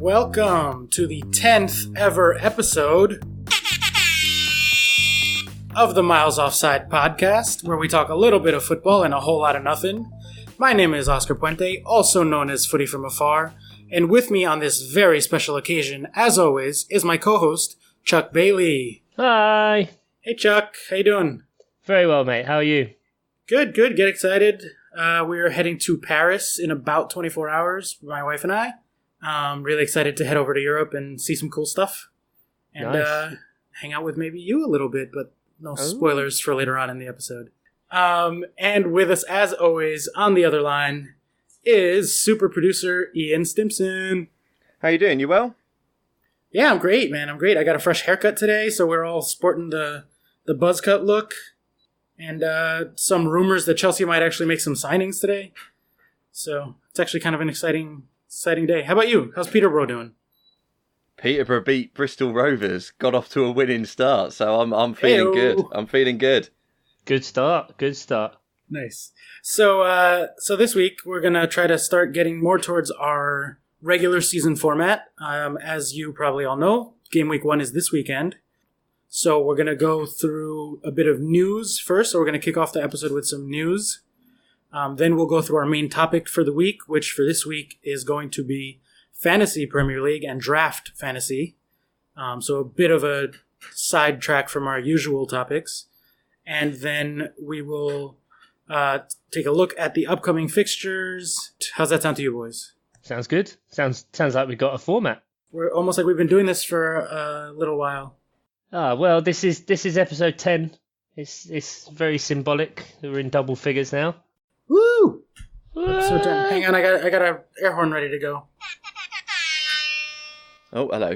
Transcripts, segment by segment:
Welcome to the 10th ever episode of the Miles Offside podcast, where we talk a little bit of football and a whole lot of nothing. My name is Oscar Puente, also known as Footy from Afar, and with me on this very special occasion, as always, is my co-host, Chuck Bailey. Hi. Hey Chuck, how you doing? Very well, mate. How are you? Good. Get excited. We're heading to Paris in about 24 hours, my wife and I. Really excited to head over to Europe and see some cool stuff. And Nice. hang out with maybe you a little bit, but no spoilers for later on in the episode. And with us, as always, on the other line is super producer Ian Stimpson. How you doing? You well? Yeah, I'm great, man. I'm great. I got a fresh haircut today, so we're all sporting the buzz cut look. And some rumors that Chelsea might actually make some signings today. So it's actually kind of an exciting day. How about you? How's Peterborough doing? Peterborough beat Bristol Rovers, got off to a winning start, so I'm feeling good. I'm feeling good. Good start. Nice. So this week we're gonna try to start getting more towards our regular season format. As you probably all know, game week 1 is this weekend. So we're gonna go through a bit of news first. So we're gonna kick off the episode with some news. Then we'll go through our main topic for the week, which for this week is going to be Fantasy Premier League and Draft Fantasy. So a bit of a sidetrack from our usual topics. And then we will take a look at the upcoming fixtures. How's that sound to you, boys? Sounds good. Sounds like we've got a format. We're almost like we've been doing this for a little while. Well, this is episode 10. It's very symbolic. We're in double figures now. Woo! Episode 10. Hang on, I got a air horn ready to go. Oh, hello.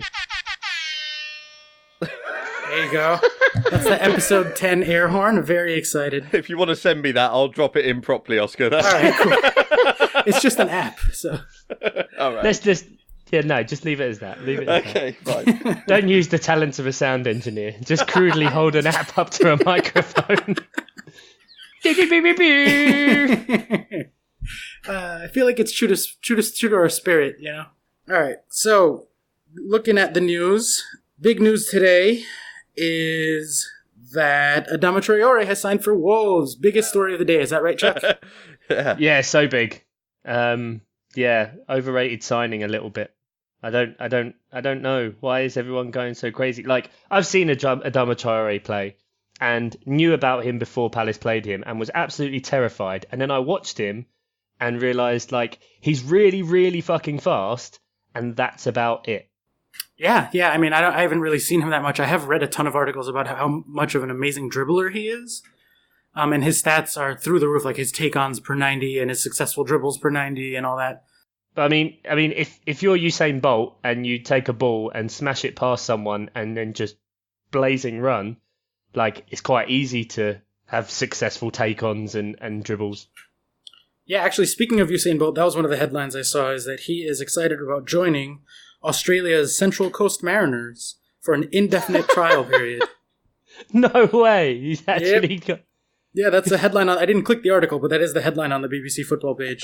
There you go. That's the episode 10 air horn. Very excited. If you want to send me that, I'll drop it in properly, Oscar. All right, cool. It's just an app, so. All right. Let's just just leave it as that. Leave it as Okay, fine. that. Don't use the talents of a sound engineer. Just crudely hold an app up to a microphone. I feel like it's true to our spirit, you know? All right, so looking at the news, big news today is that Adama Traore has signed for Wolves. Biggest story of the day. Is that right, Chuck? Yeah, so big. Yeah, overrated signing a little bit. I don't know. Why is everyone going so crazy? Like, I've seen Adama Traore play and knew about him before Palace played him and was absolutely terrified. And then I watched him and realised, like, he's really, really fucking fast, and that's about it. Yeah. I mean, I haven't really seen him that much. I have read a ton of articles about how much of an amazing dribbler he is. And his stats are through the roof, like his take-ons per 90 and his successful dribbles per 90 and all that. But I mean, if you're Usain Bolt and you take a ball and smash it past someone and then just blazing run, like, it's quite easy to have successful take-ons and dribbles. Yeah, actually, speaking of Usain Bolt, that was one of the headlines I saw, is that he is excited about joining Australia's Central Coast Mariners for an indefinite trial period. No way! He's actually got... Yeah, that's the headline. I didn't click the article, but that is the headline on the BBC football page.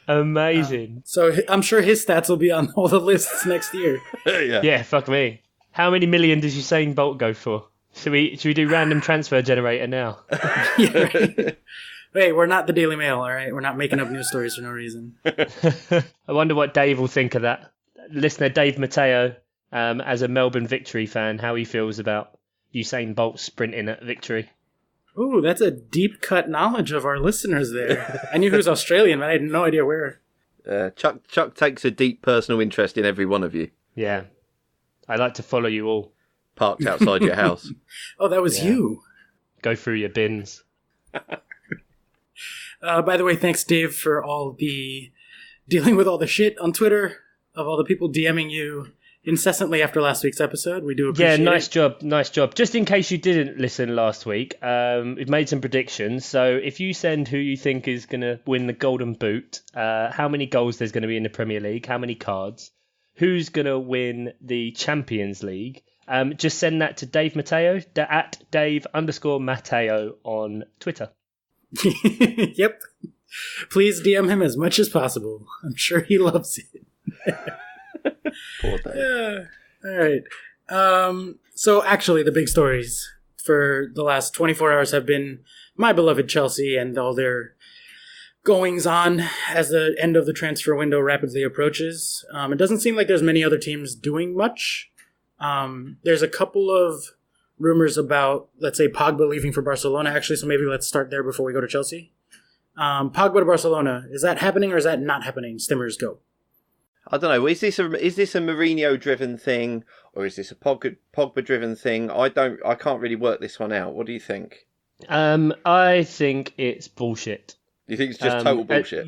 Amazing. So I'm sure his stats will be on all the lists next year. Yeah, fuck me. How many million does Usain Bolt go for? Should we do random transfer generator now? Yeah, right. Hey, we're not the Daily Mail, all right? We're not making up news stories for no reason. I wonder what Dave will think of that. Listener Dave Mateo, as a Melbourne Victory fan, how he feels about Usain Bolt sprinting at victory. Ooh, that's a deep cut knowledge of our listeners there. I knew he was Australian, but I had no idea where. Chuck takes a deep personal interest in every one of you. Yeah. I like to follow you all. Parked outside your house. Oh, that was you. Go through your bins. By the way, thanks, Dave, for all the dealing with all the shit on Twitter of all the people DMing you incessantly after last week's episode. We do appreciate it. Yeah, nice job. Just in case you didn't listen last week, we've made some predictions. So if you send who you think is going to win the Golden Boot, how many goals there's going to be in the Premier League, how many cards, who's going to win the Champions League, just send that to Dave Mateo, at Dave_Mateo on Twitter. Yep. Please DM him as much as possible. I'm sure he loves it. Poor Dave. All right. So actually, the big stories for the last 24 hours have been my beloved Chelsea and all their goings on as the end of the transfer window rapidly approaches. It doesn't seem like there's many other teams doing much. There's a couple of rumors about, let's say, Pogba leaving for Barcelona, actually, so maybe let's start there before we go to Chelsea. Pogba to Barcelona, is that happening or is that not happening? Stimmers, go. I don't know. Is this a Mourinho-driven thing, or is this a Pogba-driven thing? I can't really work this one out. What do you think? I think it's bullshit. You think it's just total bullshit?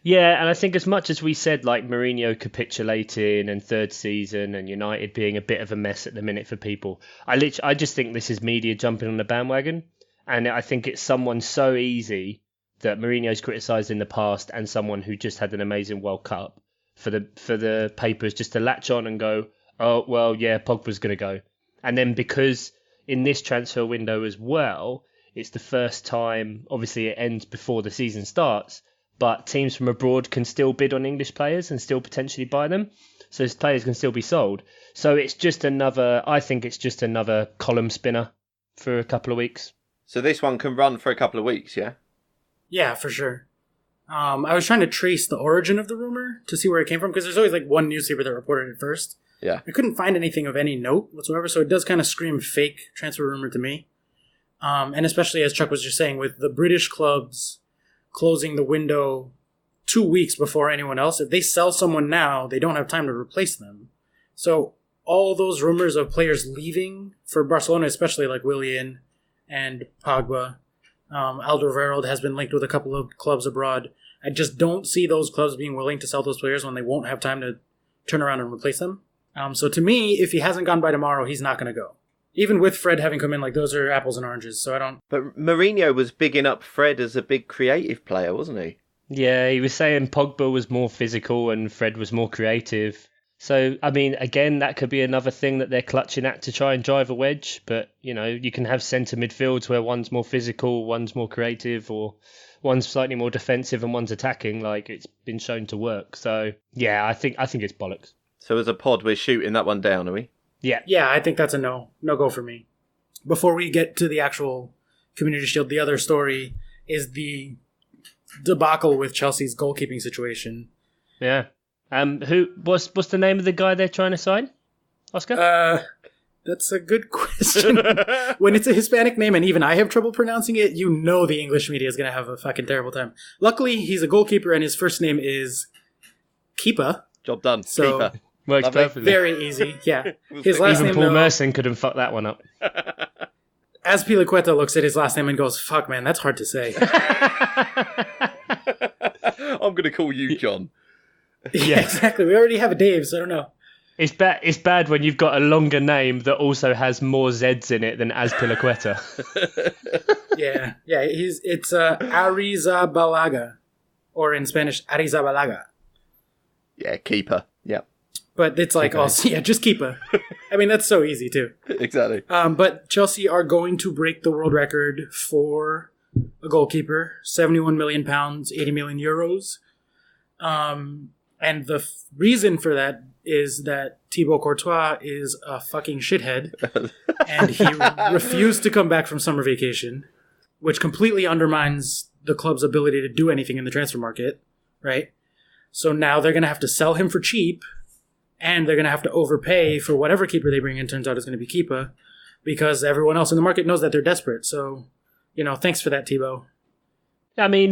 Yeah, and I think as much as we said, like, Mourinho capitulating and third season and United being a bit of a mess at the minute for people, I just think this is media jumping on the bandwagon, and I think it's someone so easy that Mourinho's criticised in the past and someone who just had an amazing World Cup for the papers just to latch on and go, oh, well, yeah, Pogba's going to go. And then because in this transfer window as well, it's the first time, obviously it ends before the season starts, but teams from abroad can still bid on English players and still potentially buy them. So those players can still be sold. So it's just I think it's just another column spinner for a couple of weeks. So this one can run for a couple of weeks, yeah? Yeah, for sure. I was trying to trace the origin of the rumor to see where it came from, because there's always like one newspaper that reported it first. Yeah. I couldn't find anything of any note whatsoever, so it does kind of scream fake transfer rumor to me. And especially, as Chuck was just saying, with the British clubs closing the window 2 weeks before anyone else, if they sell someone now, they don't have time to replace them. So all those rumors of players leaving for Barcelona, especially like Willian and Pogba, Alderweireld has been linked with a couple of clubs abroad. I just don't see those clubs being willing to sell those players when they won't have time to turn around and replace them. So to me, if he hasn't gone by tomorrow, he's not going to go. Even with Fred having come in, like, those are apples and oranges, so I don't... But Mourinho was bigging up Fred as a big creative player, wasn't he? Yeah, he was saying Pogba was more physical and Fred was more creative. So, I mean, again, that could be another thing that they're clutching at to try and drive a wedge. But, you know, you can have centre midfields where one's more physical, one's more creative, or one's slightly more defensive and one's attacking. Like, it's been shown to work. So, yeah, I think it's bollocks. So as a pod, we're shooting that one down, are we? Yeah. Yeah, I think that's a no-go for me. Before we get to the actual Community Shield, the other story is the debacle with Chelsea's goalkeeping situation. Yeah. What's the name of the guy they're trying to sign? Oscar? That's a good question. When it's a Hispanic name and even I have trouble pronouncing it, you know the English media is going to have a fucking terrible time. Luckily, he's a goalkeeper and his first name is Keeper. Job done. So, Keeper. Works perfectly. Very easy, yeah. His last even name, Paul though, Merson couldn't fuck that one up. As Pilaqueta looks at his last name and goes, fuck, man, that's hard to say. I'm going to call you John. Yeah, exactly. We already have a Dave, so I don't know. It's bad when you've got a longer name that also has more Zs in it than As Pilaqueta. Yeah. It's Arrizabalaga, or in Spanish, Arrizabalaga. Yeah, Keeper. Yeah. But it's like, just Keeper. I mean, that's so easy, too. Exactly. But Chelsea are going to break the world record for a goalkeeper, £71 million, 80 million euros. And the reason for that is that Thibaut Courtois is a fucking shithead, and he refused to come back from summer vacation, which completely undermines the club's ability to do anything in the transfer market, right? So now they're going to have to sell him for cheap, and they're going to have to overpay for whatever keeper they bring in. Turns out it's going to be Keeper, because everyone else in the market knows that they're desperate. So, thanks for that, Thibaut. I mean,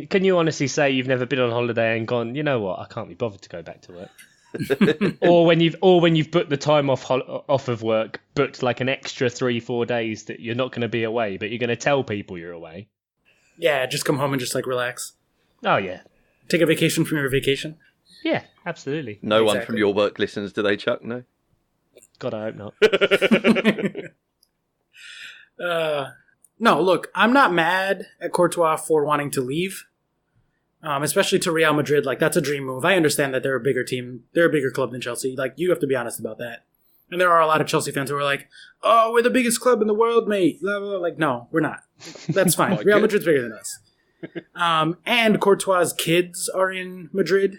can you honestly say you've never been on holiday and gone, you know what, I can't be bothered to go back to work? or when you've booked the time off of work, booked like an extra 3-4 days that you're not going to be away, but you're going to tell people you're away. Yeah, just come home and just like relax. Oh yeah. Take a vacation from your vacation. Yeah, absolutely. No one from your work listens, do they, Chuck? No? God, I hope not. No, look, I'm not mad at Courtois for wanting to leave, especially to Real Madrid. Like, that's a dream move. I understand that they're a bigger team. They're a bigger club than Chelsea. Like, you have to be honest about that. And there are a lot of Chelsea fans who are like, oh, we're the biggest club in the world, mate. Blah, blah, blah. Like, no, we're not. That's fine. Real Madrid's bigger than us. And Courtois' kids are in Madrid.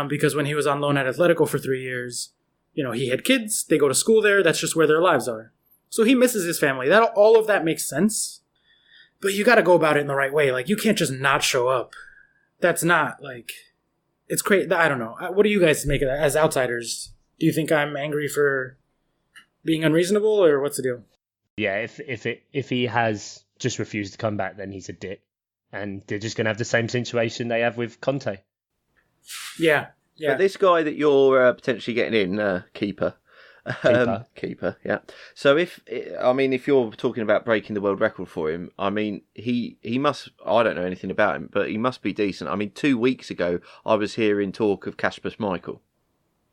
because when he was on loan at Atletico for 3 years, he had kids. They go to school there. That's just where their lives are. So he misses his family. All of that makes sense. But you got to go about it in the right way. Like, you can't just not show up. That's not, like... It's crazy. I don't know. What do you guys make of that as outsiders? Do you think I'm angry for being unreasonable, or what's the deal? Yeah, if he has just refused to come back, then he's a dick. And they're just going to have the same situation they have with Conte. Yeah. But this guy that you're potentially getting in, keeper. Keeper, yeah. So if you're talking about breaking the world record for him, I mean, he must, I don't know anything about him, but he must be decent. I mean, 2 weeks ago, I was hearing talk of Kasper Schmeichel.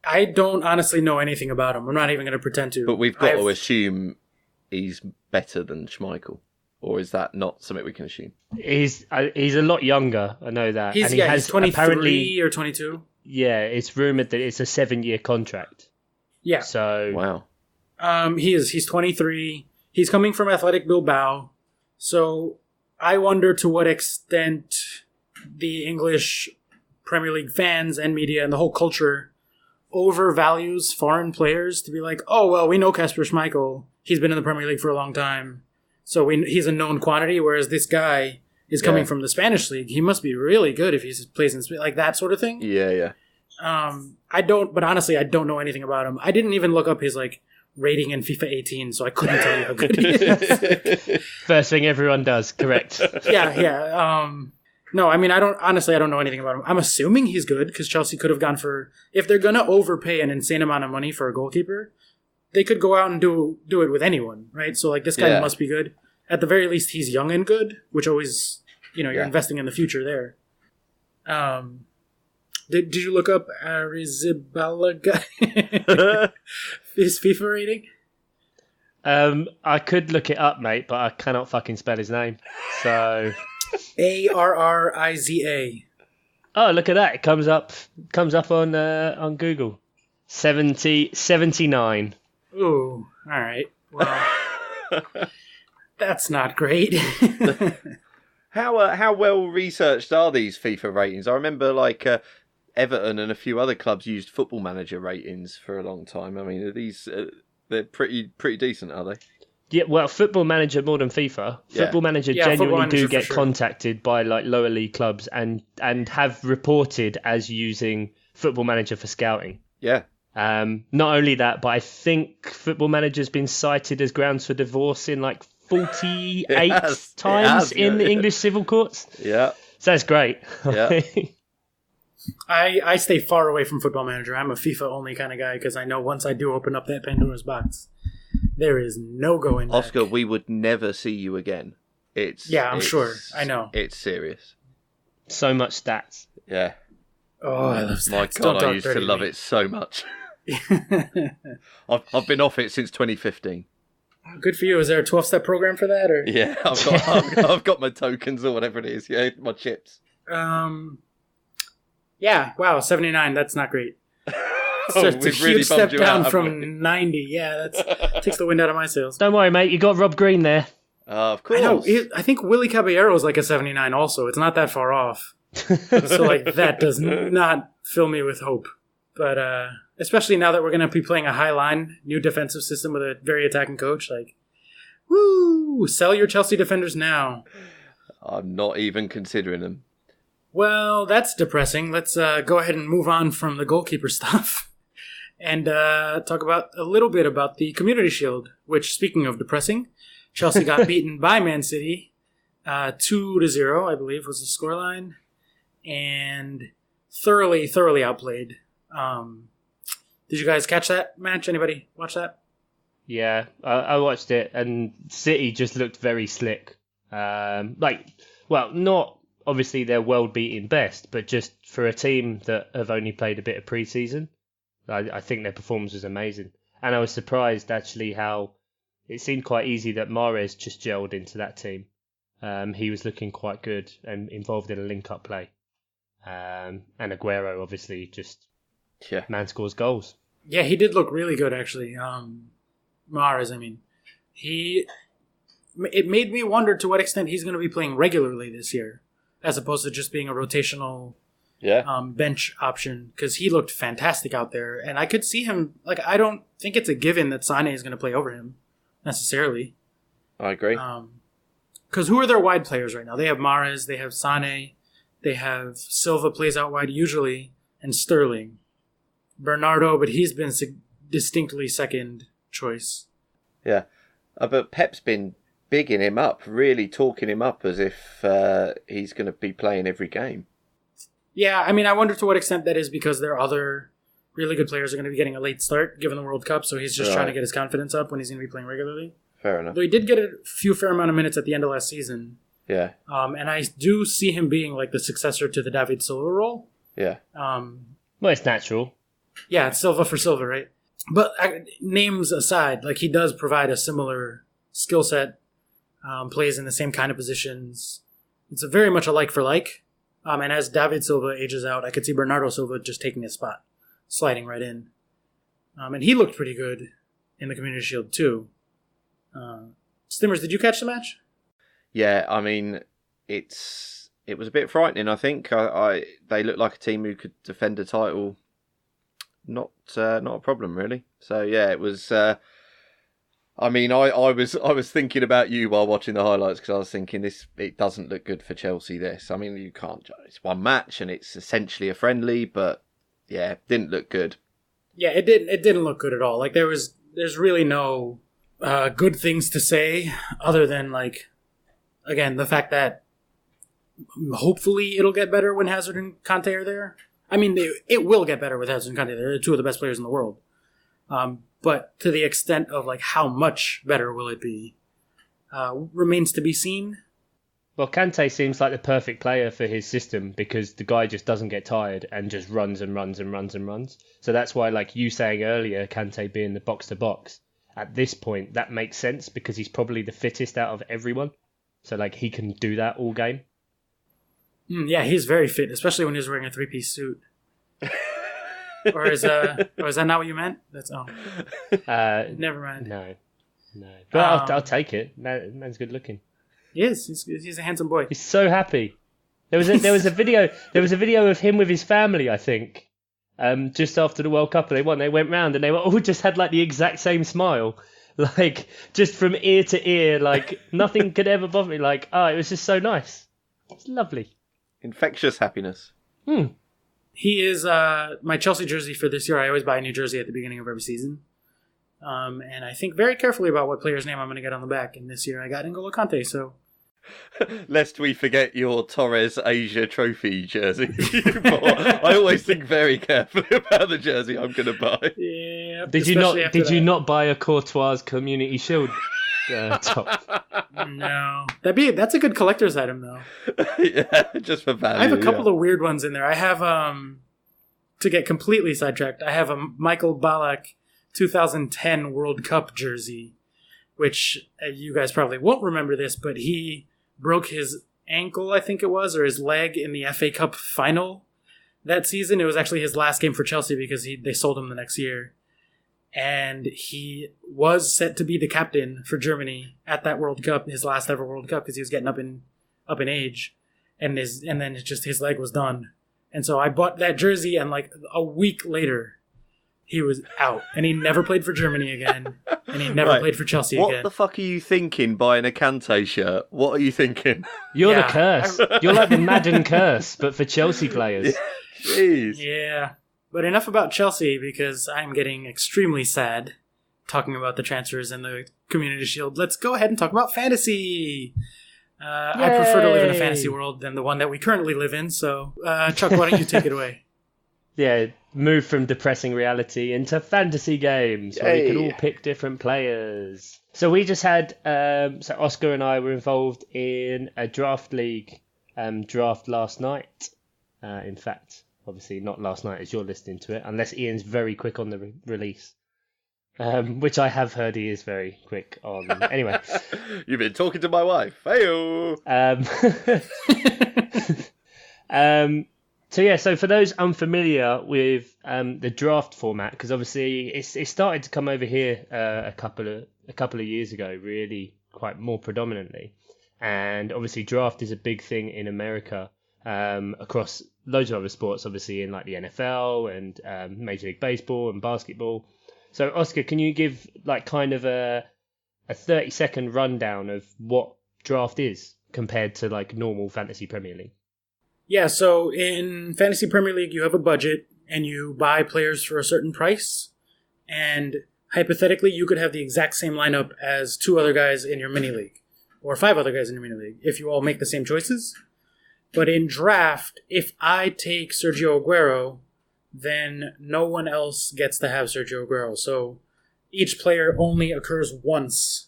I don't honestly know anything about him. I'm not even going to pretend to. But we've got to assume he's better than Schmeichel. Or is that not something we can assume? He's a lot younger, I know that. He's 23 or 22. Yeah, it's rumoured that it's a 7-year contract. Yeah. So wow. He's 23. He's coming from Athletic Bilbao. So I wonder to what extent the English Premier League fans and media and the whole culture overvalues foreign players to be like, oh, well, we know Kasper Schmeichel. He's been in the Premier League for a long time. So he's a known quantity, whereas this guy is coming from the Spanish league. He must be really good if he plays in Spain, like that sort of thing. Yeah. But honestly, I don't know anything about him. I didn't even look up his rating in FIFA 18, so I couldn't tell you how good he is. First thing everyone does, correct? Yeah. No, I mean, I don't know anything about him. I'm assuming he's good because Chelsea could have gone for, if they're gonna overpay an insane amount of money for a goalkeeper, they could go out and do it with anyone, right? So this guy must be good. At the very least, he's young and good, which always, you're investing in the future there. Did you look up Arrizabalaga? His FIFA rating? I could look it up, mate, but I cannot fucking spell his name. So Arriza. Oh, look at that! It comes up on Google. 79. Ooh, all right. Well, that's not great. How well researched are these FIFA ratings? I remember Everton and a few other clubs used Football Manager ratings for a long time. I mean, are these they're pretty decent, are they? Yeah, well, Football Manager more than FIFA. Yeah. Football Manager genuinely do get contacted by lower league clubs and have reported as using Football Manager for scouting. Yeah. Not only that, but I think Football Manager's been cited as grounds for divorce in 48 times in the English civil courts. Yeah. So that's great. Yeah. I stay far away from Football Manager. I'm a FIFA only kind of guy because I know once I do open up that Pandora's box, there is no going back. Oscar, we would never see you again. I'm sure. I know. It's serious. So much stats. Yeah. Oh, I love stats. My God, I used to love it so much. I've been off it since 2015. Oh, good for you. Is there a 12-step program for that? Or? Yeah, I've got my tokens or whatever it is. Yeah, my chips. Yeah, wow, 79. That's not great. It's a huge step down from 90. Yeah, that takes the wind out of my sails. Don't worry, mate. You got Rob Green there. Of course. I know. I think Willie Caballero is a 79 also. It's not that far off. So that does not fill me with hope. But especially now that we're going to be playing a high line, new defensive system with a very attacking coach, woo! Sell your Chelsea defenders now. I'm not even considering them. Well, that's depressing. Let's go ahead and move on from the goalkeeper stuff and talk about a little bit about the Community Shield, which, speaking of depressing, Chelsea got beaten by Man City 2-0, I believe, was the scoreline, and thoroughly outplayed. Did you guys catch that match? Anybody watch that? Yeah, I watched it, and City just looked very slick. Not obviously their world-beating best, but just for a team that have only played a bit of pre-season, I think their performance was amazing. And I was surprised, actually, how it seemed quite easy that Mahrez just gelled into that team. He was looking quite good and involved in a link-up play. And Aguero, obviously, man scores goals. Yeah, he did look really good, actually. Mahrez, I mean. It made me wonder to what extent he's going to be playing regularly this year, as opposed to just being a rotational bench option because he looked fantastic out there, and I could see him. Like, I don't think it's a given that Sane is going to play over him necessarily. I agree. Because who are their wide players right now? They have Mahrez, they have Sane, they have Silva plays out wide usually, and Sterling. Bernardo, but he's been distinctly second choice. Yeah. But Pep's been bigging him up, really talking him up as if he's going to be playing every game. Yeah, I mean, I wonder to what extent that is because their other really good players are going to be getting a late start given the World Cup, so he's just trying to get his confidence up when he's going to be playing regularly. Fair enough. Though he did get a fair amount of minutes at the end of last season. Yeah. And I do see him being like the successor to the David Silva role. Yeah. Well, it's natural. Yeah, it's Silva for Silva, right? But names aside, like he does provide a similar skill set, plays in the same kind of positions. It's a very much a like for like. And as David Silva ages out, I could see Bernardo Silva just taking his spot, sliding right in. And he looked pretty good in the Community Shield too. Stimmers, did you catch the match? Yeah, I mean, it was a bit frightening. I think they looked like a team who could defend a title. Not a problem really. So yeah, it was. I mean, I was thinking about you while watching the highlights because I was thinking it doesn't look good for Chelsea. This, I mean, you can't. It's one match and it's essentially a friendly, but yeah, it didn't look good. Yeah, it didn't look good at all. Like there's really no good things to say other than like, again, the fact that hopefully it'll get better when Hazard and Kante are there. I mean, it will get better with Hazard and Kante. They're two of the best players in the world. But to the extent of like how much better will it be remains to be seen. Well, Kante seems like the perfect player for his system because the guy just doesn't get tired and just runs and runs and runs and runs. So that's why, like you saying earlier, Kante being the box-to-box, at this point, that makes sense because he's probably the fittest out of everyone. So like he can do that all game. Yeah, he's very fit, especially when he's wearing a three-piece suit. or is that not what you meant? That's never mind. No. But I'll take it. Man's good looking. He is. He's a handsome boy. He's so happy. There was a video of him with his family, I think. Just after the World Cup, and they won. They went round and they all just had like the exact same smile, like just from ear to ear. Like nothing could ever bother me. Like it was just so nice. It's lovely. Infectious happiness. He is my Chelsea jersey for this year. I always buy a new jersey at the beginning of every season. And I think very carefully about what player's name I'm going to get on the back. And this year I got N'Golo Kante, so... Lest we forget your Torres Asia Trophy jersey you bought. I always think very carefully about the jersey I'm going to buy. Yeah. Did you not buy a Courtois Community Shield top? No. That's a good collector's item, though. Yeah, just for value. I have a couple of weird ones in there. I have, to get completely sidetracked, I have a Michael Ballack 2010 World Cup jersey, which you guys probably won't remember this, but he broke his ankle, I think it was, or his leg in the FA Cup final that season. It was actually his last game for Chelsea because they sold him the next year. And he was set to be the captain for Germany at that World Cup, his last ever World Cup, because he was getting up in age, and then his leg was done. And so I bought that jersey, and like a week later, he was out, and he never played for Germany again, and he never played for Chelsea again. What the fuck are you thinking buying a Kante shirt? What are you thinking? You're the curse. You're like the Madden curse, but for Chelsea players. Jeez. Yeah. But enough about Chelsea, because I'm getting extremely sad talking about the transfers and the Community Shield. Let's go ahead and talk about fantasy. I prefer to live in a fantasy world than the one that we currently live in, so Chuck, why don't you take it away? Yeah, move from depressing reality into fantasy games where we can all pick different players. So we just had, so Oscar and I were involved in a draft league draft last night. In fact, obviously not last night as you're listening to it, unless Ian's very quick on the release. Which I have heard he is very quick on. Anyway. You've been talking to my wife. Hey-o! So for those unfamiliar with the draft format, because obviously it started to come over here a couple of years ago, really quite more predominantly, and obviously draft is a big thing in America across loads of other sports, obviously in like the NFL and Major League Baseball and basketball. So Oscar, can you give like kind of a 30-second rundown of what draft is compared to like normal fantasy Premier League? Yeah, so in Fantasy Premier League, you have a budget and you buy players for a certain price. And hypothetically, you could have the exact same lineup as 2 other guys in your mini league or 5 other guys in your mini league if you all make the same choices. But in draft, if I take Sergio Aguero, then no one else gets to have Sergio Aguero. So each player only occurs once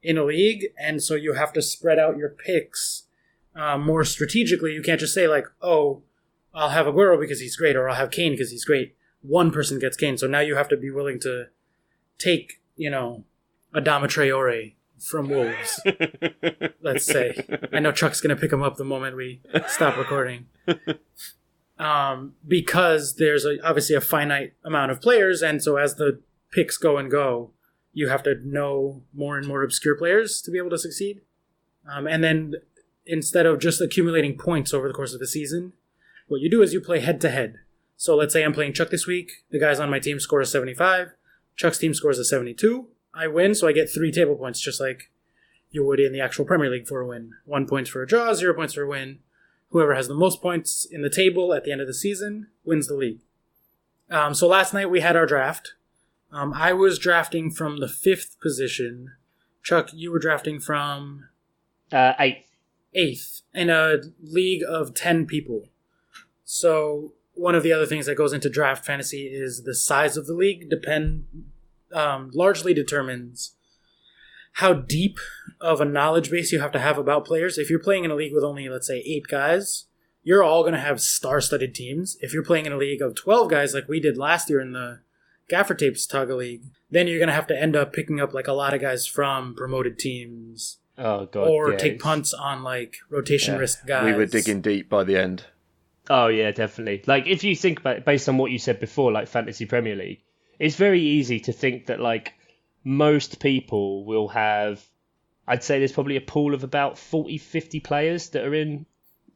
in a league, and so you have to spread out your picks more strategically. You can't just say like, oh, I'll have Aguero because he's great, or I'll have Kane because he's great. One person gets Kane, so now you have to be willing to take, Adama Traore from Wolves, let's say. I know Chuck's going to pick him up the moment we stop recording. Because there's obviously a finite amount of players, and so as the picks go and go, you have to know more and more obscure players to be able to succeed. And then instead of just accumulating points over the course of the season, what you do is you play head-to-head. So let's say I'm playing Chuck this week. The guys on my team score a 75. Chuck's team scores a 72. I win, so I get 3 table points, just like you would in the actual Premier League for a win. 1 point for a draw, 0 points for a win. Whoever has the most points in the table at the end of the season wins the league. So last night we had our draft. I was drafting from the 5th position. Chuck, you were drafting from... 8th. 8th, in a league of 10 people. So one of the other things that goes into draft fantasy is the size of the league largely determines how deep of a knowledge base you have to have about players. If you're playing in a league with only, let's say, 8 guys, you're all going to have star-studded teams. If you're playing in a league of 12 guys like we did last year in the Gaffer Tapes Toggle League, then you're going to have to end up picking up like a lot of guys from promoted teams. Oh, God. Or take punts on like rotation risk guys. We were digging deep by the end. Oh, yeah, definitely. Like, if you think about it, based on what you said before, like Fantasy Premier League, it's very easy to think that, like, most people will have, I'd say there's probably a pool of about 40, 50 players that are in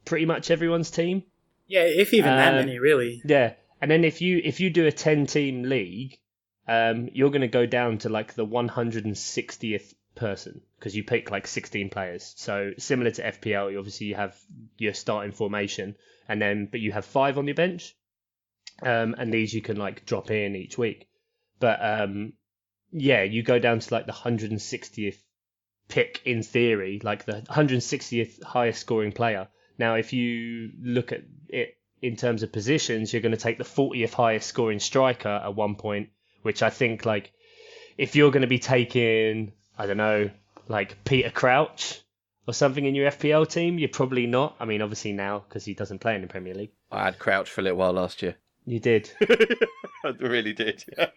pretty much everyone's team. Yeah, if even that many, really. Yeah, and then if you do a 10-team league, you're going to go down to, like, the 160th person, because you pick, like, 16 players. So, similar to FPL, obviously you have your starting formation, but you have 5 on your bench, and these you can like drop in each week. But you go down to like the 160th pick in theory, like the 160th highest scoring player. Now, if you look at it in terms of positions, you're going to take the 40th highest scoring striker at one point, which I think like if you're going to be taking, I don't know, like Peter Crouch or something in your FPL team, you're probably not. I mean, obviously now, because he doesn't play in the Premier League. I had Crouch for a little while last year. You did? I really did, yeah.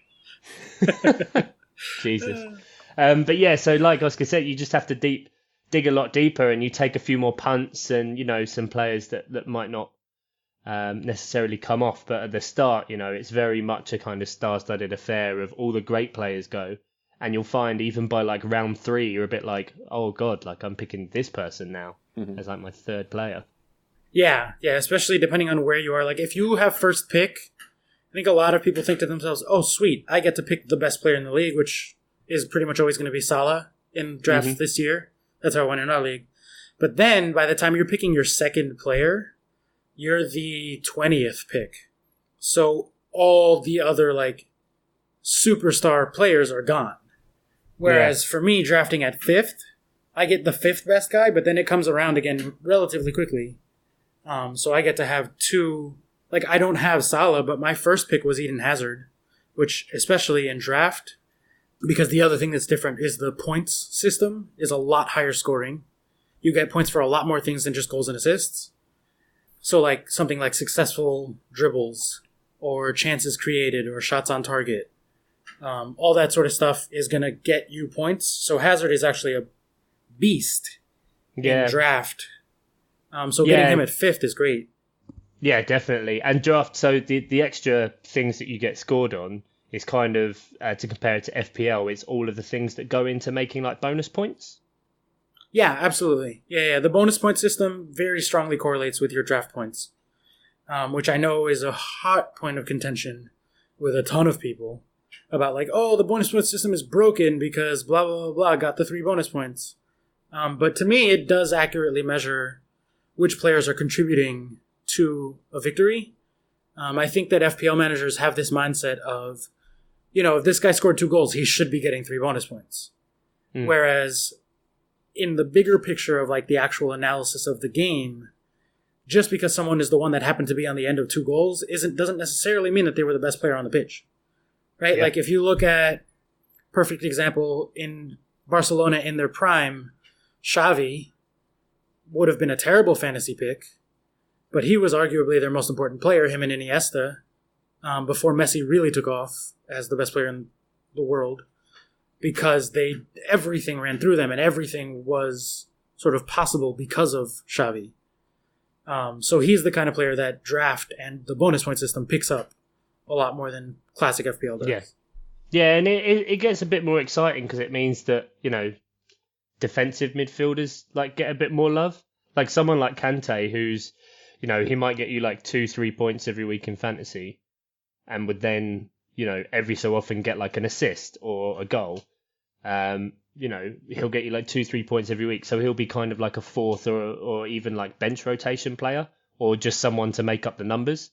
Jesus. But yeah, so like Oscar said, you just have to dig a lot deeper, and you take a few more punts and, some players that might not necessarily come off. But at the start, it's very much a kind of star-studded affair of all the great players go. And you'll find even by like round 3, you're a bit like, oh God, like I'm picking this person now as like my 3rd player. Yeah, especially depending on where you are. Like if you have first pick, I think a lot of people think to themselves, oh sweet, I get to pick the best player in the league, which is pretty much always going to be Salah in draft this year. That's how I won in our league. But then by the time you're picking your 2nd player, you're the 20th pick. So all the other like superstar players are gone. Whereas for me, drafting at 5th, I get the 5th best guy, but then it comes around again relatively quickly. So I get to have 2... Like, I don't have Salah, but my first pick was Eden Hazard, which, especially in draft, because the other thing that's different is the points system is a lot higher scoring. You get points for a lot more things than just goals and assists. So, like, something like successful dribbles, or chances created, or shots on target. All that sort of stuff is going to get you points. So Hazard is actually a beast in draft. So getting him at 5th is great. Yeah, definitely. And draft, so the extra things that you get scored on is kind of, to compare it to FPL, it's all of the things that go into making like bonus points. Yeah, absolutely. Yeah. The bonus point system very strongly correlates with your draft points. which I know is a hot point of contention with a ton of people about like, oh, the bonus point system is broken because blah, blah, blah, blah, got the 3 bonus points. But to me, it does accurately measure which players are contributing to a victory. I think that FPL managers have this mindset of, if this guy scored 2 goals, he should be getting 3 bonus points. Whereas in the bigger picture of like the actual analysis of the game, just because someone is the one that happened to be on the end of 2 goals doesn't necessarily mean that they were the best player on the pitch. Right? Yeah. Like if you look at perfect example in Barcelona in their prime, Xavi would have been a terrible fantasy pick, but he was arguably their most important player, him and Iniesta, before Messi really took off as the best player in the world, because everything ran through them and everything was sort of possible because of Xavi. So he's the kind of player that draft and the bonus point system picks up a lot more than classic FPL does. Yeah, and it gets a bit more exciting because it means that, defensive midfielders like get a bit more love. Like someone like Kante, who's, he might get you like 2-3 points every week in fantasy and would then, every so often get like an assist or a goal. He'll get you like 2-3 points every week. So he'll be kind of like a fourth or even like bench rotation player or just someone to make up the numbers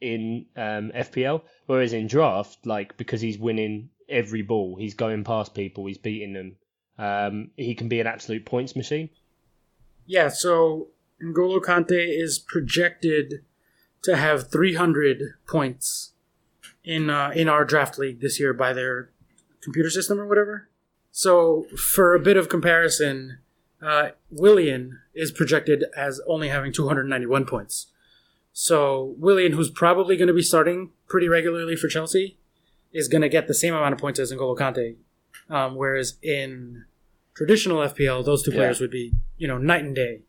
in FPL. Whereas in draft, like because he's winning every ball, he's going past people, he's beating them. He can be an absolute points machine. Yeah, so N'Golo Kante is projected to have 300 points in our draft league this year by their computer system or whatever. So for a bit of comparison, Willian is projected as only having 291 points. So Willian, who's probably going to be starting pretty regularly for Chelsea, is going to get the same amount of points as N'Golo Kante. Whereas in traditional FPL, those two players would be, night and day.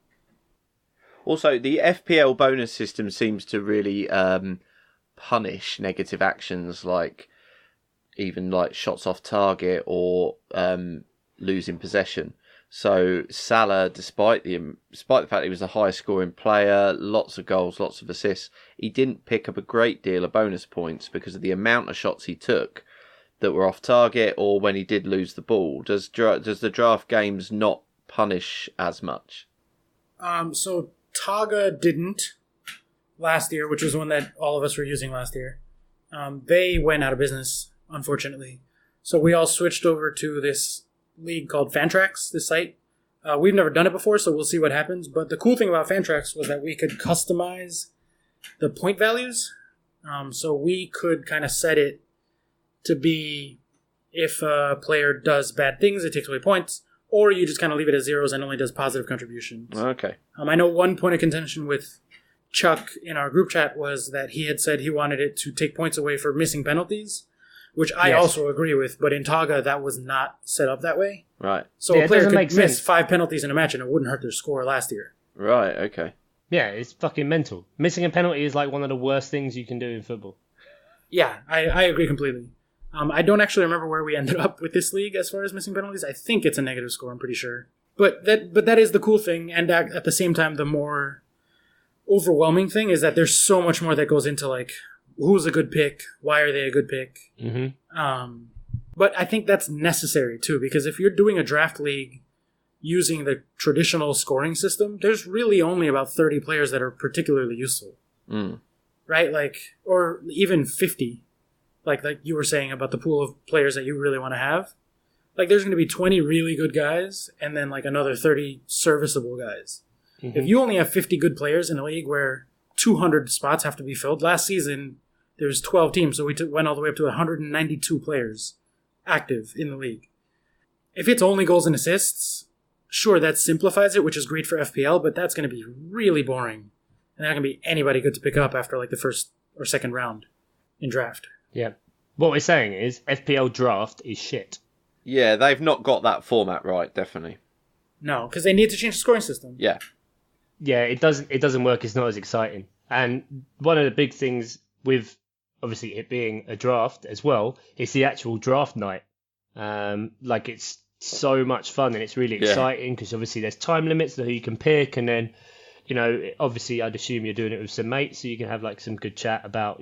Also, the FPL bonus system seems to really punish negative actions like even like shots off target or losing possession. So Salah, despite the fact he was the highest scoring player, lots of goals, lots of assists, he didn't pick up a great deal of bonus points because of the amount of shots he took that were off target or when he did lose the ball. Does the draft games not punish as much? So Taga didn't last year, which was one that all of us were using last year. They went out of business, unfortunately. So we all switched over to this league called Fantrax, this site. We've never done it before, so we'll see what happens. But the cool thing about Fantrax was that we could customize the point values. So we could kind of set it to be if a player does bad things, it takes away points, or you just kind of leave it as zeros and only does positive contributions. Okay. I know one point of contention with Chuck in our group chat was that he had said he wanted it to take points away for missing penalties, which I also agree with, but in Taga that was not set up that way. Right. So a player could miss 5 penalties in a match and it wouldn't hurt their score last year. Right, okay. Yeah, it's fucking mental. Missing a penalty is like one of the worst things you can do in football. Yeah, I agree completely. I don't actually remember where we ended up with this league as far as missing penalties. I think it's a negative score, I'm pretty sure. But that is the cool thing, and at the same time, the more overwhelming thing is that there's so much more that goes into, like, who's a good pick, why are they a good pick. Mm-hmm. But I think that's necessary, too, because if you're doing a draft league using the traditional scoring system, there's really only about 30 players that are particularly useful. Right? Like, or even 50. Like you were saying about the pool of players that you really want to have. Like, there's going to be 20 really good guys and then, like, another 30 serviceable guys. Mm-hmm. If you only have 50 good players in a league where 200 spots have to be filled, last season there was 12 teams, so we went all the way up to 192 players active in the league. If it's only goals and assists, sure, that simplifies it, which is great for FPL, but that's going to be really boring. And not going to be anybody good to pick up after, like, the first or second round in draft. Yeah. What we're saying is FPL draft is shit. Yeah, they've not got that format right, definitely. No, because they need to change the scoring system. Yeah. Yeah, it doesn't work. It's not as exciting. And one of the big things with obviously it being a draft as well is the actual draft night. Like, it's so much fun and it's really exciting because obviously there's time limits to who you can pick, and then obviously I'd assume you're doing it with some mates, so you can have like some good chat about,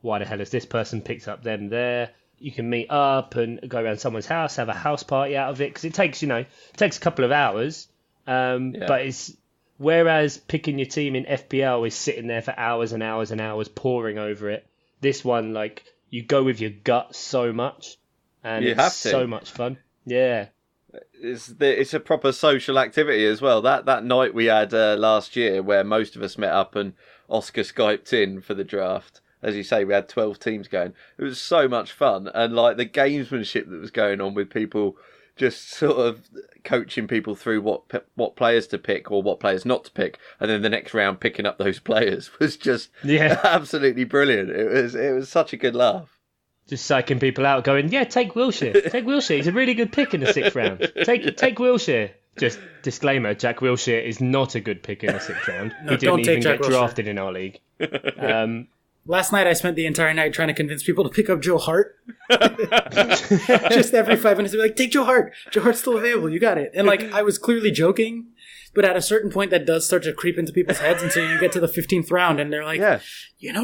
why the hell has this person picked up them there? You can meet up and go around someone's house, have a house party out of it, because it takes a couple of hours. But whereas picking your team in FPL is sitting there for hours and hours and hours poring over it. This one, like, you go with your gut so much, and it's so much fun. Yeah. It's a proper social activity as well. That night we had last year where most of us met up and Oscar Skyped in for the draft. As you say, we had 12 teams going. It was so much fun. And like the gamesmanship that was going on with people just sort of coaching people through what players to pick or what players not to pick. And then the next round picking up those players was just absolutely brilliant. It was such a good laugh. Just psyching people out, going, yeah, take Wilshere. Take Wilshere. He's a really good pick in the 6th round. Take Wilshere. Just disclaimer, Jack Wilshere is not a good pick in the 6th round. No, he didn't even get Wilshere. drafted in our league. Last night I spent the entire night trying to convince people to pick up Joe Hart. Just every 5 minutes, they're like, take Joe Hart. Joe Hart's still available. You got it. And like, I was clearly joking, but at a certain point that does start to creep into people's heads. And so you get to the 15th round and they're like,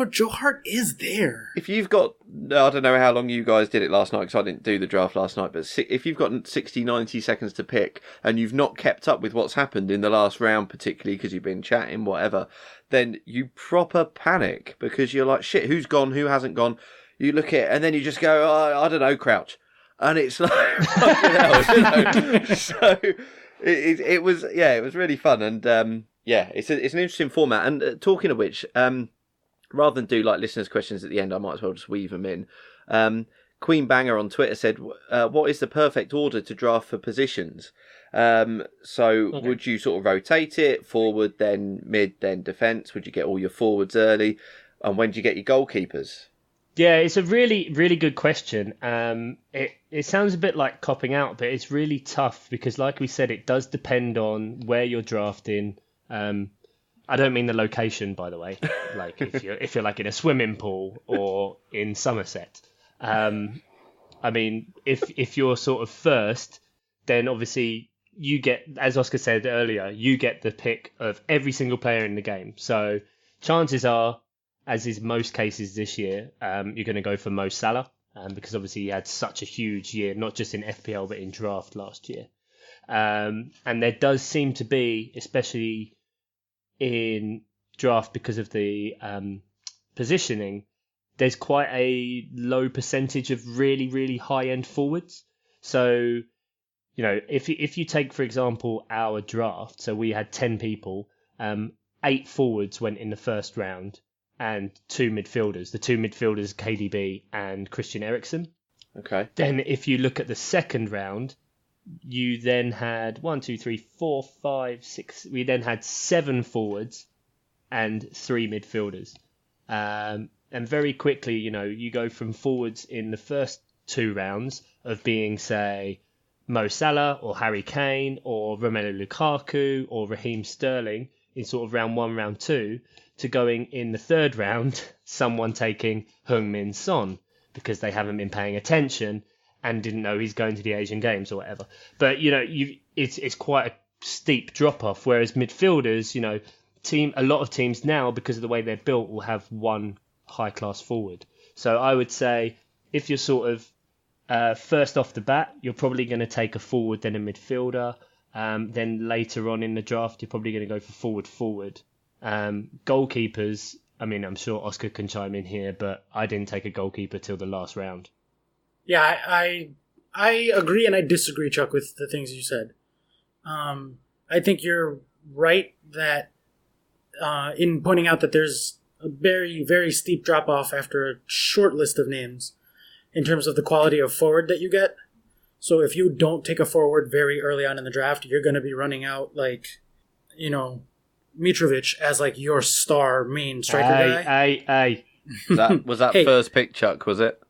Joe Hart is there. If you've got, I don't know how long you guys did it last night because I didn't do the draft last night, but if you've got 60, 90 seconds to pick and you've not kept up with what's happened in the last round, particularly because you've been chatting, whatever, then you proper panic because you're like, shit, who's gone, who hasn't gone? You look at it and then you just go, I don't know, Crouch. And it's like, fucking hell, So it was really fun. And it's an interesting format. And talking of which, rather than do like listeners' questions at the end, I might as well just weave them in. Queen Banger on Twitter said, what is the perfect order to draft for positions? Would you sort of rotate it, forward, then mid, then defence? Would you get all your forwards early? And when do you get your goalkeepers? Yeah, it's a really, really good question. It sounds a bit like copping out, but it's really tough because, like we said, it does depend on where you're drafting. I don't mean the location, by the way. Like if you're like in a swimming pool or in Somerset. I mean, if you're sort of first, then obviously you get, as Oscar said earlier, you get the pick of every single player in the game. So chances are, as is most cases this year, you're going to go for Mo Salah because obviously he had such a huge year, not just in FPL but in draft last year. And there does seem to be, especially in draft because of the positioning, there's quite a low percentage of really, really high-end forwards. So, if you take, for example, our draft, so we had 10 people, 8 forwards went in the first round and 2 midfielders. The 2 midfielders, KDB and Christian Eriksen. Okay. Then if you look at the second round, you then had 1, 2, 3, 4, 5, 6. We then had 7 forwards and 3 midfielders. And very quickly, you go from forwards in the first 2 rounds of being, say, Mo Salah or Harry Kane or Romelu Lukaku or Raheem Sterling in sort of round 1, round 2, to going in the 3rd round, someone taking Heung-min Son because they haven't been paying attention and didn't know he's going to the Asian Games or whatever. But, it's quite a steep drop-off, whereas midfielders, a lot of teams now, because of the way they're built, will have one high-class forward. So I would say if you're sort of first off the bat, you're probably going to take a forward, then a midfielder. Then later on in the draft, you're probably going to go for forward. Goalkeepers, I mean, I'm sure Oscar can chime in here, but I didn't take a goalkeeper till the last round. Yeah, I agree and I disagree, Chuck, with the things you said. I think you're right that in pointing out that there's a very, very steep drop-off after a short list of names in terms of the quality of forward that you get. So if you don't take a forward very early on in the draft, you're going to be running out, Mitrovic as, your star main striker guy. Hey. Was that first pick, Chuck, was it?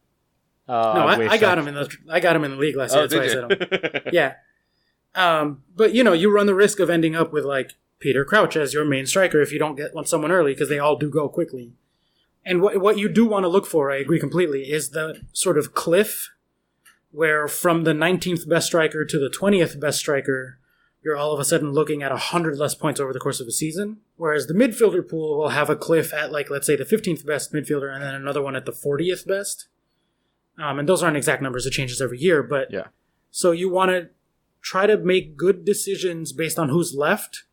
Oh, no, I got him in the league last year. That's why I said him. Yeah. But, you run the risk of ending up with, Peter Crouch as your main striker if you don't get someone early, because they all do go quickly. And what you do want to look for, I agree completely, is the sort of cliff where from the 19th best striker to the 20th best striker, you're all of a sudden looking at 100 less points over the course of a season. Whereas the midfielder pool will have a cliff at, like, let's say the 15th best midfielder and then another one at the 40th best. And those aren't exact numbers. It changes every year. But Yeah. So you want to try to make good decisions based on who's left.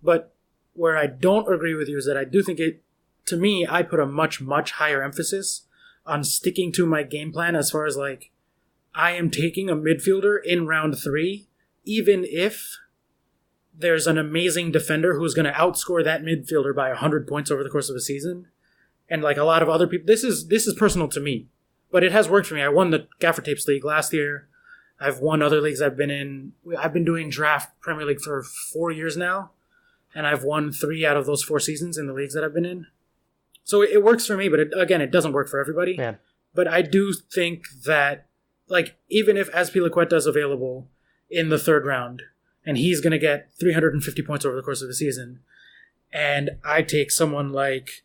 But where I don't agree with you is that I do think to me, I put a much, much higher emphasis on sticking to my game plan as far as, like, I am taking a midfielder in round 3, even if there's an amazing defender who's going to outscore that midfielder by 100 points over the course of a season. And like a lot of other people, this is personal to me, but it has worked for me. I won the Gaffer Tapes League last year. I've won other leagues I've been in. I've been doing draft Premier League for 4 years now, and I've won 3 out of those 4 seasons in the leagues that I've been in. So it works for me, but it doesn't work for everybody. Yeah. But I do think that, like, even if Azpilicueta is available in the 3rd round, and he's going to get 350 points over the course of the season, and I take someone like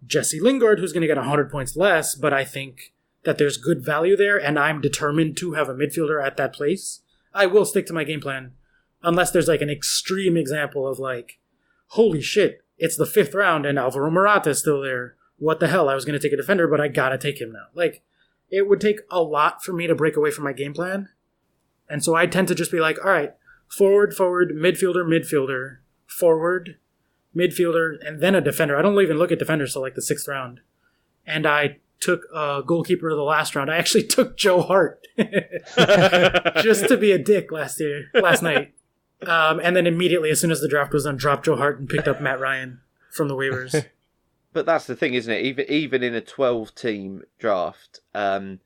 Jesse Lingard, who's going to get 100 points less, but I think that there's good value there, and I'm determined to have a midfielder at that place, I will stick to my game plan, unless there's, like, an extreme example of, like, holy shit, it's the 5th round and Alvaro Morata is still there. What the hell? I was going to take a defender, but I got to take him now. Like, it would take a lot for me to break away from my game plan. And so I tend to just be like, all right, forward, midfielder, forward, midfielder, and then a defender. I don't even look at defenders till, like, the 6th round. And I took a goalkeeper the last round. I actually took Joe Hart just to be a dick last night. And then immediately, as soon as the draft was done, dropped Joe Hart and picked up Matt Ryan from the waivers. But that's the thing, isn't it? Even in a 12-team draft, even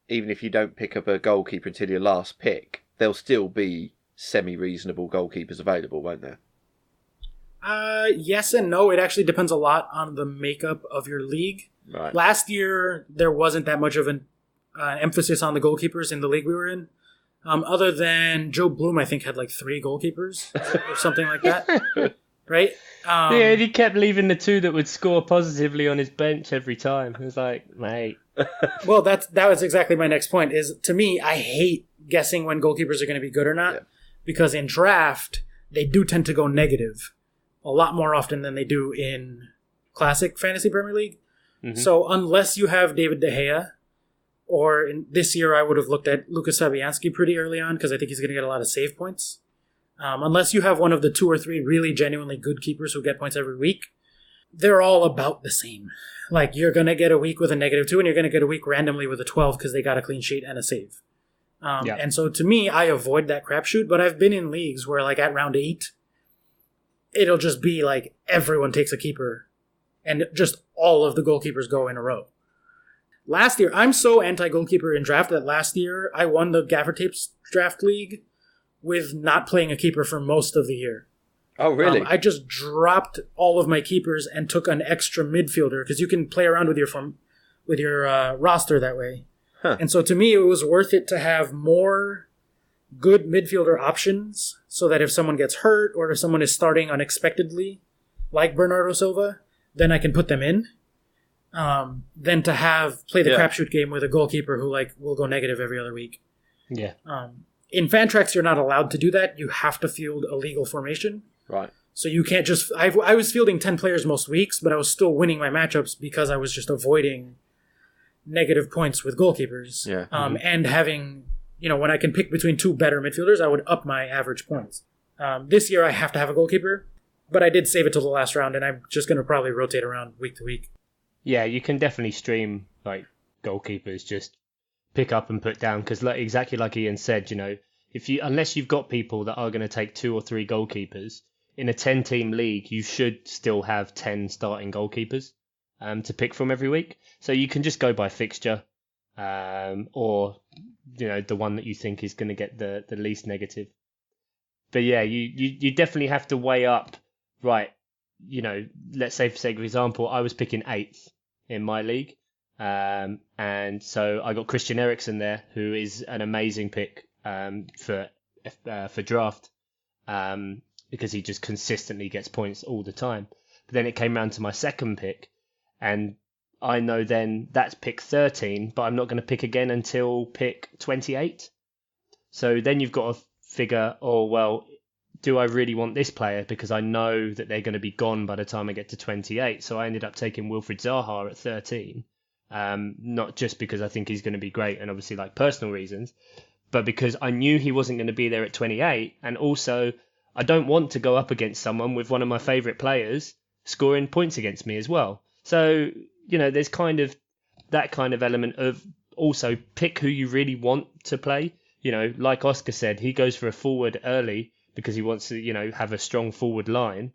if you don't pick up a goalkeeper until your last pick, there'll still be semi-reasonable goalkeepers available, won't there? Yes and no. It actually depends a lot on the makeup of your league. Right. Last year, there wasn't that much of an emphasis on the goalkeepers in the league we were in. Other than Joe Bloom, I think, had like 3 goalkeepers or something like that. Right? Yeah, he kept leaving the 2 that would score positively on his bench every time. It was like, mate. Well, that was exactly my next point. Is, to me, I hate guessing when goalkeepers are going to be good or not, because in draft, they do tend to go negative a lot more often than they do in classic fantasy Premier League. Mm-hmm. So unless you have David De Gea, or this year I would have looked at Lucas Fabianski pretty early on because I think he's going to get a lot of save points. Unless you have one of the 2 or 3 really genuinely good keepers who get points every week, they're all about the same. Like, you're going to get a week with a -2 and you're going to get a week randomly with a 12 because they got a clean sheet and a save. And so to me, I avoid that crapshoot, but I've been in leagues where, like, at round 8, it'll just be like everyone takes a keeper and just all of the goalkeepers go in a row. Last year, I'm so anti-goalkeeper in draft that last year I won the Gaffer Tapes draft league with not playing a keeper for most of the year. Oh, really? I just dropped all of my keepers and took an extra midfielder because you can play around with your roster that way. Huh. And so to me, it was worth it to have more good midfielder options so that if someone gets hurt or if someone is starting unexpectedly, like Bernardo Silva, then I can put them in. Than to play the crapshoot game with a goalkeeper who, like, will go negative every other week. Yeah. In Fantrax, you're not allowed to do that. You have to field a legal formation. Right. So you can't just... I was fielding 10 players most weeks, but I was still winning my matchups because I was just avoiding negative points with goalkeepers. Yeah. And having... when I can pick between 2 better midfielders, I would up my average points. This year, I have to have a goalkeeper, but I did save it till the last round, and I'm just going to probably rotate around week to week. Yeah, you can definitely stream, like, goalkeepers, just pick up and put down, because exactly like Ian said, unless you've got people that are going to take 2 or 3 goalkeepers, in a 10-team league, you should still have 10 starting goalkeepers to pick from every week. So you can just go by fixture, or, the one that you think is going to get the least negative. But yeah, you definitely have to weigh up, right, let's say, for sake of example, I was picking 8th in my league. And so I got Christian Eriksen there, who is an amazing pick for draft, because he just consistently gets points all the time. But then it came round to my second pick, and I know then that's pick 13, but I'm not going to pick again until pick 28. So then you've got to figure, do I really want this player? Because I know that they're going to be gone by the time I get to 28. So I ended up taking Wilfried Zaha at 13. Not just because I think he's going to be great and obviously like personal reasons, but because I knew he wasn't going to be there at 28. And also, I don't want to go up against someone with one of my favourite players scoring points against me as well. So, there's kind of that kind of element of also pick who you really want to play. Like Oscar said, he goes for a forward early because he wants to, have a strong forward line.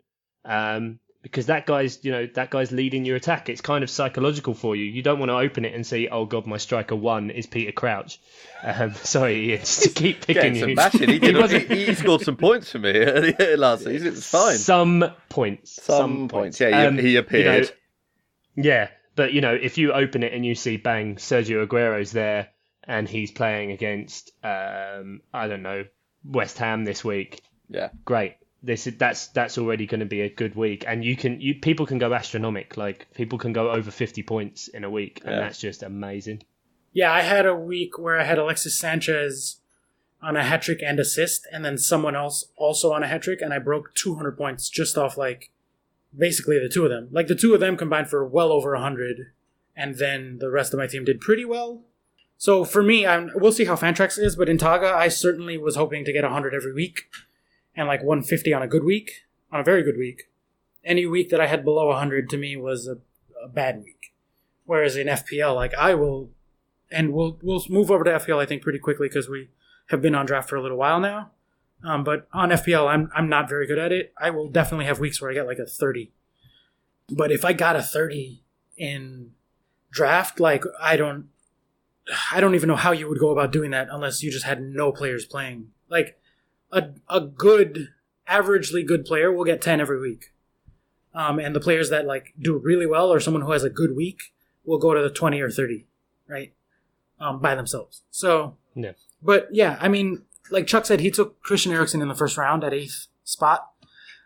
Because that guy's leading your attack. It's kind of psychological for you. You don't want to open it and see, oh God, my striker 1 is Peter Crouch. Sorry, Ian, just to keep picking you. He scored some points for me last season. It was fine. Some points. Yeah, he appeared. But if you open it and you see, bang, Sergio Aguero's there and he's playing against, West Ham this week. Yeah, great. That's already going to be a good week, and people can go astronomic. Like people can go over 50 points in a week, and that's just amazing. Yeah, I had a week where I had Alexis Sanchez on a hat trick and assist, and then someone else also on a hat trick, and I broke 200 points just off basically the two of them. Like the two of them combined for well over 100, and then the rest of my team did pretty well. So for me, we'll see how Fantrax is, but in Taga, I certainly was hoping to get 100 every week. And 150 on a good week, on a very good week. Any week that I had below 100 to me was a bad week. Whereas in FPL, I will, and we'll move over to FPL I think pretty quickly because we have been on draft for a little while now. But on FPL, I'm not very good at it. I will definitely have weeks where I get a 30. But if I got a 30 in draft, I don't even know how you would go about doing that unless you just had no players playing. A good, averagely good player will get 10 every week. And the players that do really well or someone who has a good week will go to the 20 or 30, right? By themselves. So, yeah. But yeah, I mean, like Chuck said, he took Christian Eriksen in the first round at 8th spot.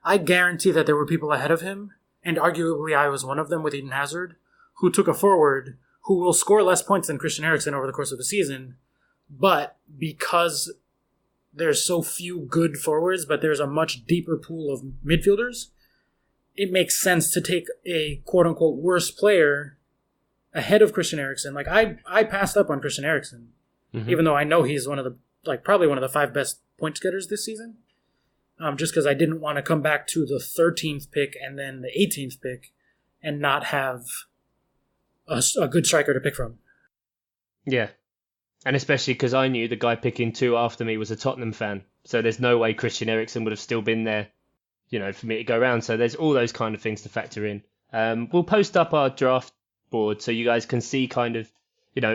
I guarantee that there were people ahead of him, and arguably I was one of them with Eden Hazard, who took a forward who will score less points than Christian Eriksen over the course of the season, but because there's so few good forwards, but there's a much deeper pool of midfielders, it makes sense to take a quote-unquote worse player ahead of Christian Eriksen. I passed up on Christian Eriksen, even though I know he's one of the, probably one of the 5 best point getters this season, just because I didn't want to come back to the 13th pick and then the 18th pick and not have a good striker to pick from. Yeah. And especially because I knew the guy picking 2 after me was a Tottenham fan. So there's no way Christian Eriksen would have still been there, for me to go around. So there's all those kind of things to factor in. We'll post up our draft board so you guys can see kind of,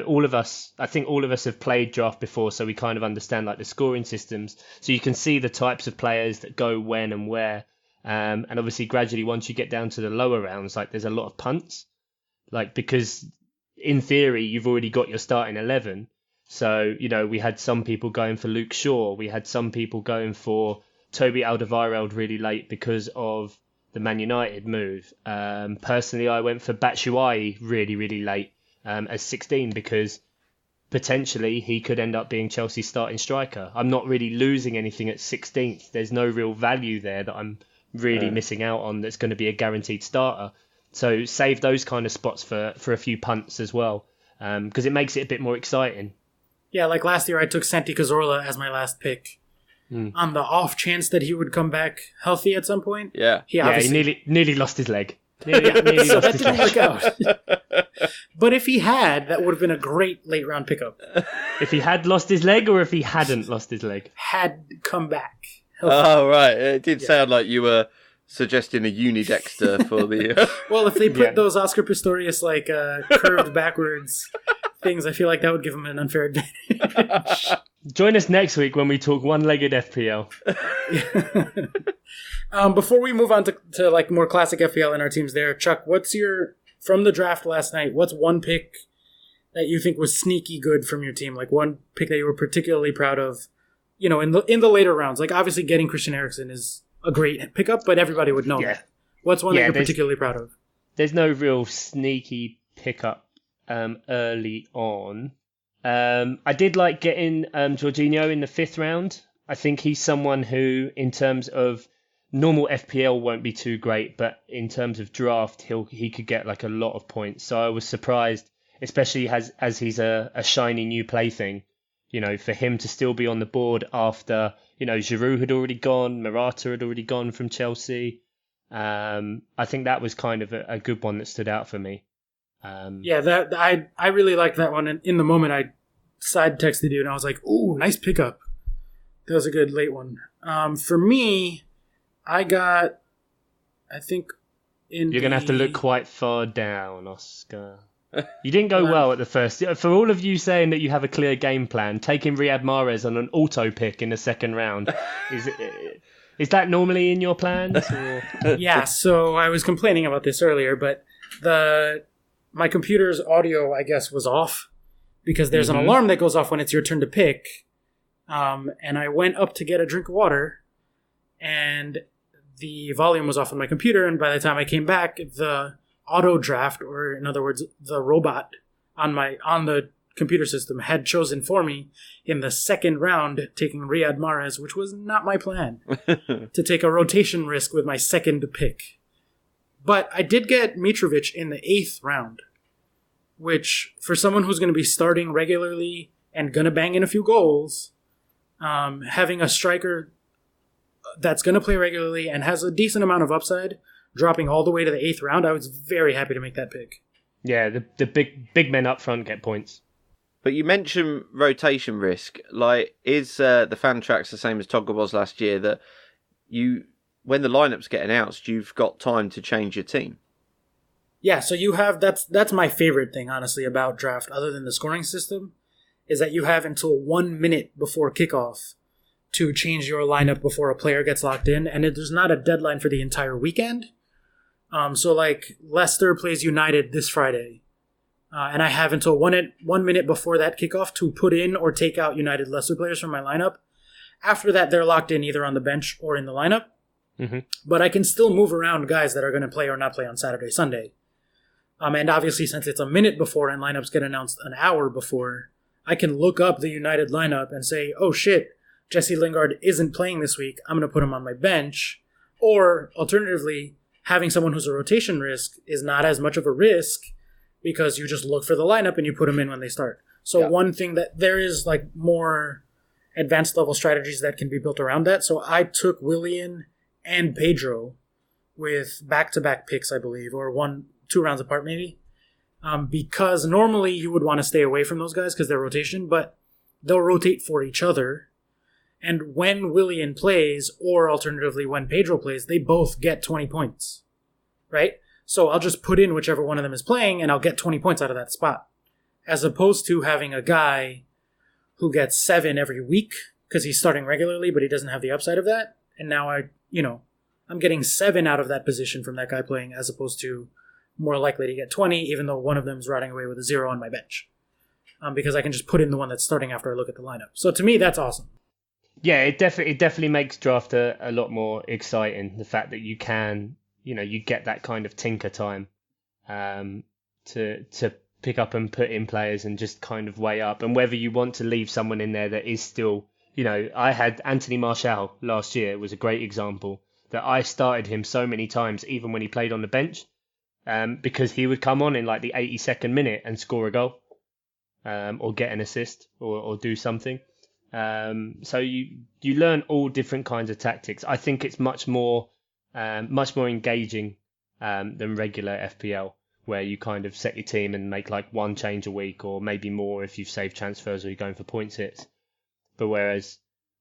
all of us, I think all of us have played draft before, so we kind of understand the scoring systems. So you can see the types of players that go when and where. And obviously gradually once you get down to the lower rounds, there's a lot of punts. Because in theory, you've already got your starting 11. So, we had some people going for Luke Shaw. We had some people going for Toby Alderweireld really late because of the Man United move. Personally, I went for Batshuayi really, really late as 16 because potentially he could end up being Chelsea's starting striker. I'm not really losing anything at 16th. There's no real value there that I'm really missing out on that's going to be a guaranteed starter. So save those kind of spots for a few punts as well because it makes it a bit more exciting. Yeah, last year I took Santi Cazorla as my last pick on the off chance that he would come back healthy at some point. Yeah, he nearly lost his leg. So that didn't work out. But if he had, that would have been a great late round pickup. If he had lost his leg or if he hadn't lost his leg? Had come back healthy. Oh, right. It did sound like you were suggesting a Unidexter for the... Well, if they put those Oscar Pistorius, curved backwards things, I feel like that would give him an unfair advantage. Join us next week when we talk one-legged FPL. Before we move on to more classic FPL in our teams there, Chuck, from the draft last night, what's one pick that you think was sneaky good from your team? One pick that you were particularly proud of, in the later rounds? Obviously getting Christian Eriksen is a great pickup, but everybody would know that. What's one that you're particularly proud of? There's no real sneaky pickup early on. I did like getting Jorginho in the 5th round. I think he's someone who, in terms of normal FPL, won't be too great, but in terms of draft, he could get like a lot of points. So I was surprised, especially as he's a shiny new plaything, for him to still be on the board after, Giroud had already gone, Morata had already gone from Chelsea. I think that was kind of a good one that stood out for me. I really liked that one. And in the moment, I side texted you and I was like, "Ooh, nice pickup." That was a good late one. For me, I think you're gonna have to look quite far down, Oscar. You didn't go well at the first. For all of you saying that you have a clear game plan, taking Riyad Mahrez on an auto pick in the second round is that normally in your plans? Or? Yeah. So I was complaining about this earlier, but my computer's audio, I guess, was off because there's an alarm that goes off when it's your turn to pick. And I went up to get a drink of water, and the volume was off on my computer. And by the time I came back, the auto draft, or in other words, the robot on the computer system, had chosen for me in the second round, taking Riyad Mahrez, which was not my plan, to take a rotation risk with my second pick. But I did get Mitrovic in the 8th round, which, for someone who's going to be starting regularly and going to bang in a few goals, having a striker that's going to play regularly and has a decent amount of upside, dropping all the way to the 8th round, I was very happy to make that pick. Yeah, the big men up front get points. But you mentioned rotation risk. Like, is the fan tracks the same as Togga was last year, that when the lineups get announced, you've got time to change your team? Yeah, so you have, that's my favorite thing, honestly, about draft, other than the scoring system, is that you have until 1 minute before kickoff to change your lineup before a player gets locked in, and there's not a deadline for the entire weekend. So, like, Leicester plays United this Friday, and I have until 1 minute before that kickoff to put in or take out United Leicester players from my lineup. After that, they're locked in either on the bench or in the lineup. Mm-hmm. But I can still move around guys that are going to play or not play on Saturday, Sunday. And obviously, since it's a minute before and lineups get announced an hour before, I can look up the United lineup and say, oh shit, Jesse Lingard isn't playing this week, I'm going to put him on my bench. Or, alternatively, having someone who's a rotation risk is not as much of a risk because you just look for the lineup and you put them in when they start. So One thing that there is, like, more advanced level strategies that can be built around that. So I took Willian and Pedro with back-to-back picks, I believe, or 2 rounds apart maybe, because normally you would want to stay away from those guys because they're rotation, but they'll rotate for each other. And when Willian plays, or alternatively when Pedro plays, they both get 20 points, right? So I'll just put in whichever one of them is playing, and I'll get 20 points out of that spot, as opposed to having a guy who gets 7 every week because he's starting regularly, but he doesn't have the upside of that. And now I'm getting 7 out of that position from that guy playing, as opposed to more likely to get 20, even though one of them is riding away with a 0 on my bench. Because I can just put in the one that's starting after I look at the lineup. So to me, that's awesome. Yeah, it definitely makes draft a lot more exciting. The fact that you can, you get that kind of tinker time to pick up and put in players and just kind of weigh up. And whether you want to leave someone in there that is still, I had Anthony Martial last year. It was a great example that I started him so many times, even when he played on the bench, because he would come on in like the 82nd minute and score a goal, or get an assist, or do something. So you learn all different kinds of tactics. I think it's much more engaging than regular FPL, where you kind of set your team and make like one change a week, or maybe more if you've saved transfers or you're going for points hits. But whereas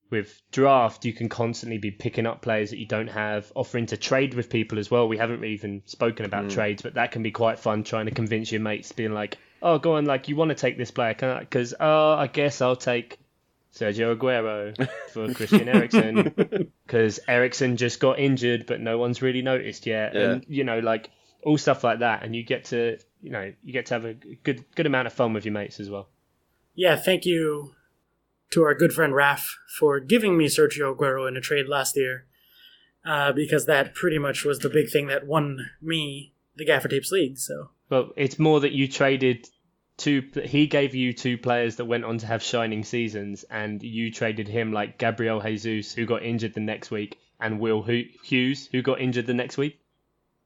with draft, you can constantly be picking up players that you don't have, offering to trade with people as well. We haven't even spoken about trades, but that can be quite fun, trying to convince your mates, being like, oh, go on, like, you want to take this player, because I guess I'll take Sergio Aguero for Christian Eriksen, because Eriksen just got injured, but no one's really noticed yet. Yeah. And, like, all stuff like that. And you get to have a good amount of fun with your mates as well. Yeah, thank you to our good friend Raf for giving me Sergio Aguero in a trade last year, because that pretty much was the big thing that won me the Gaffer Tapes League. So, well, it's more that you traded he gave you two players that went on to have shining seasons, and you traded him like Gabriel Jesus, who got injured the next week, and Will Hughes, who got injured the next week.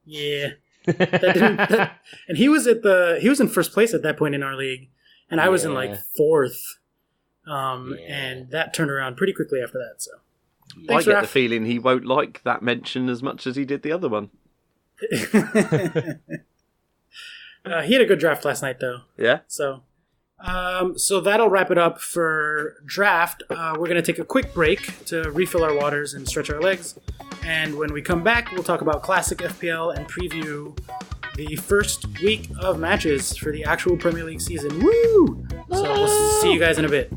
Yeah, and he was in first place at that point in our league, and I was in like fourth, and that turned around pretty quickly after that. So I get the feeling he won't like that mention as much as he did the other one. He had a good draft last night, though. Yeah. So that'll wrap it up for draft. We're going to take a quick break to refill our waters and stretch our legs. And when we come back, we'll talk about classic FPL and preview the first week of matches for the actual Premier League season. Woo! So we'll see you guys in a bit.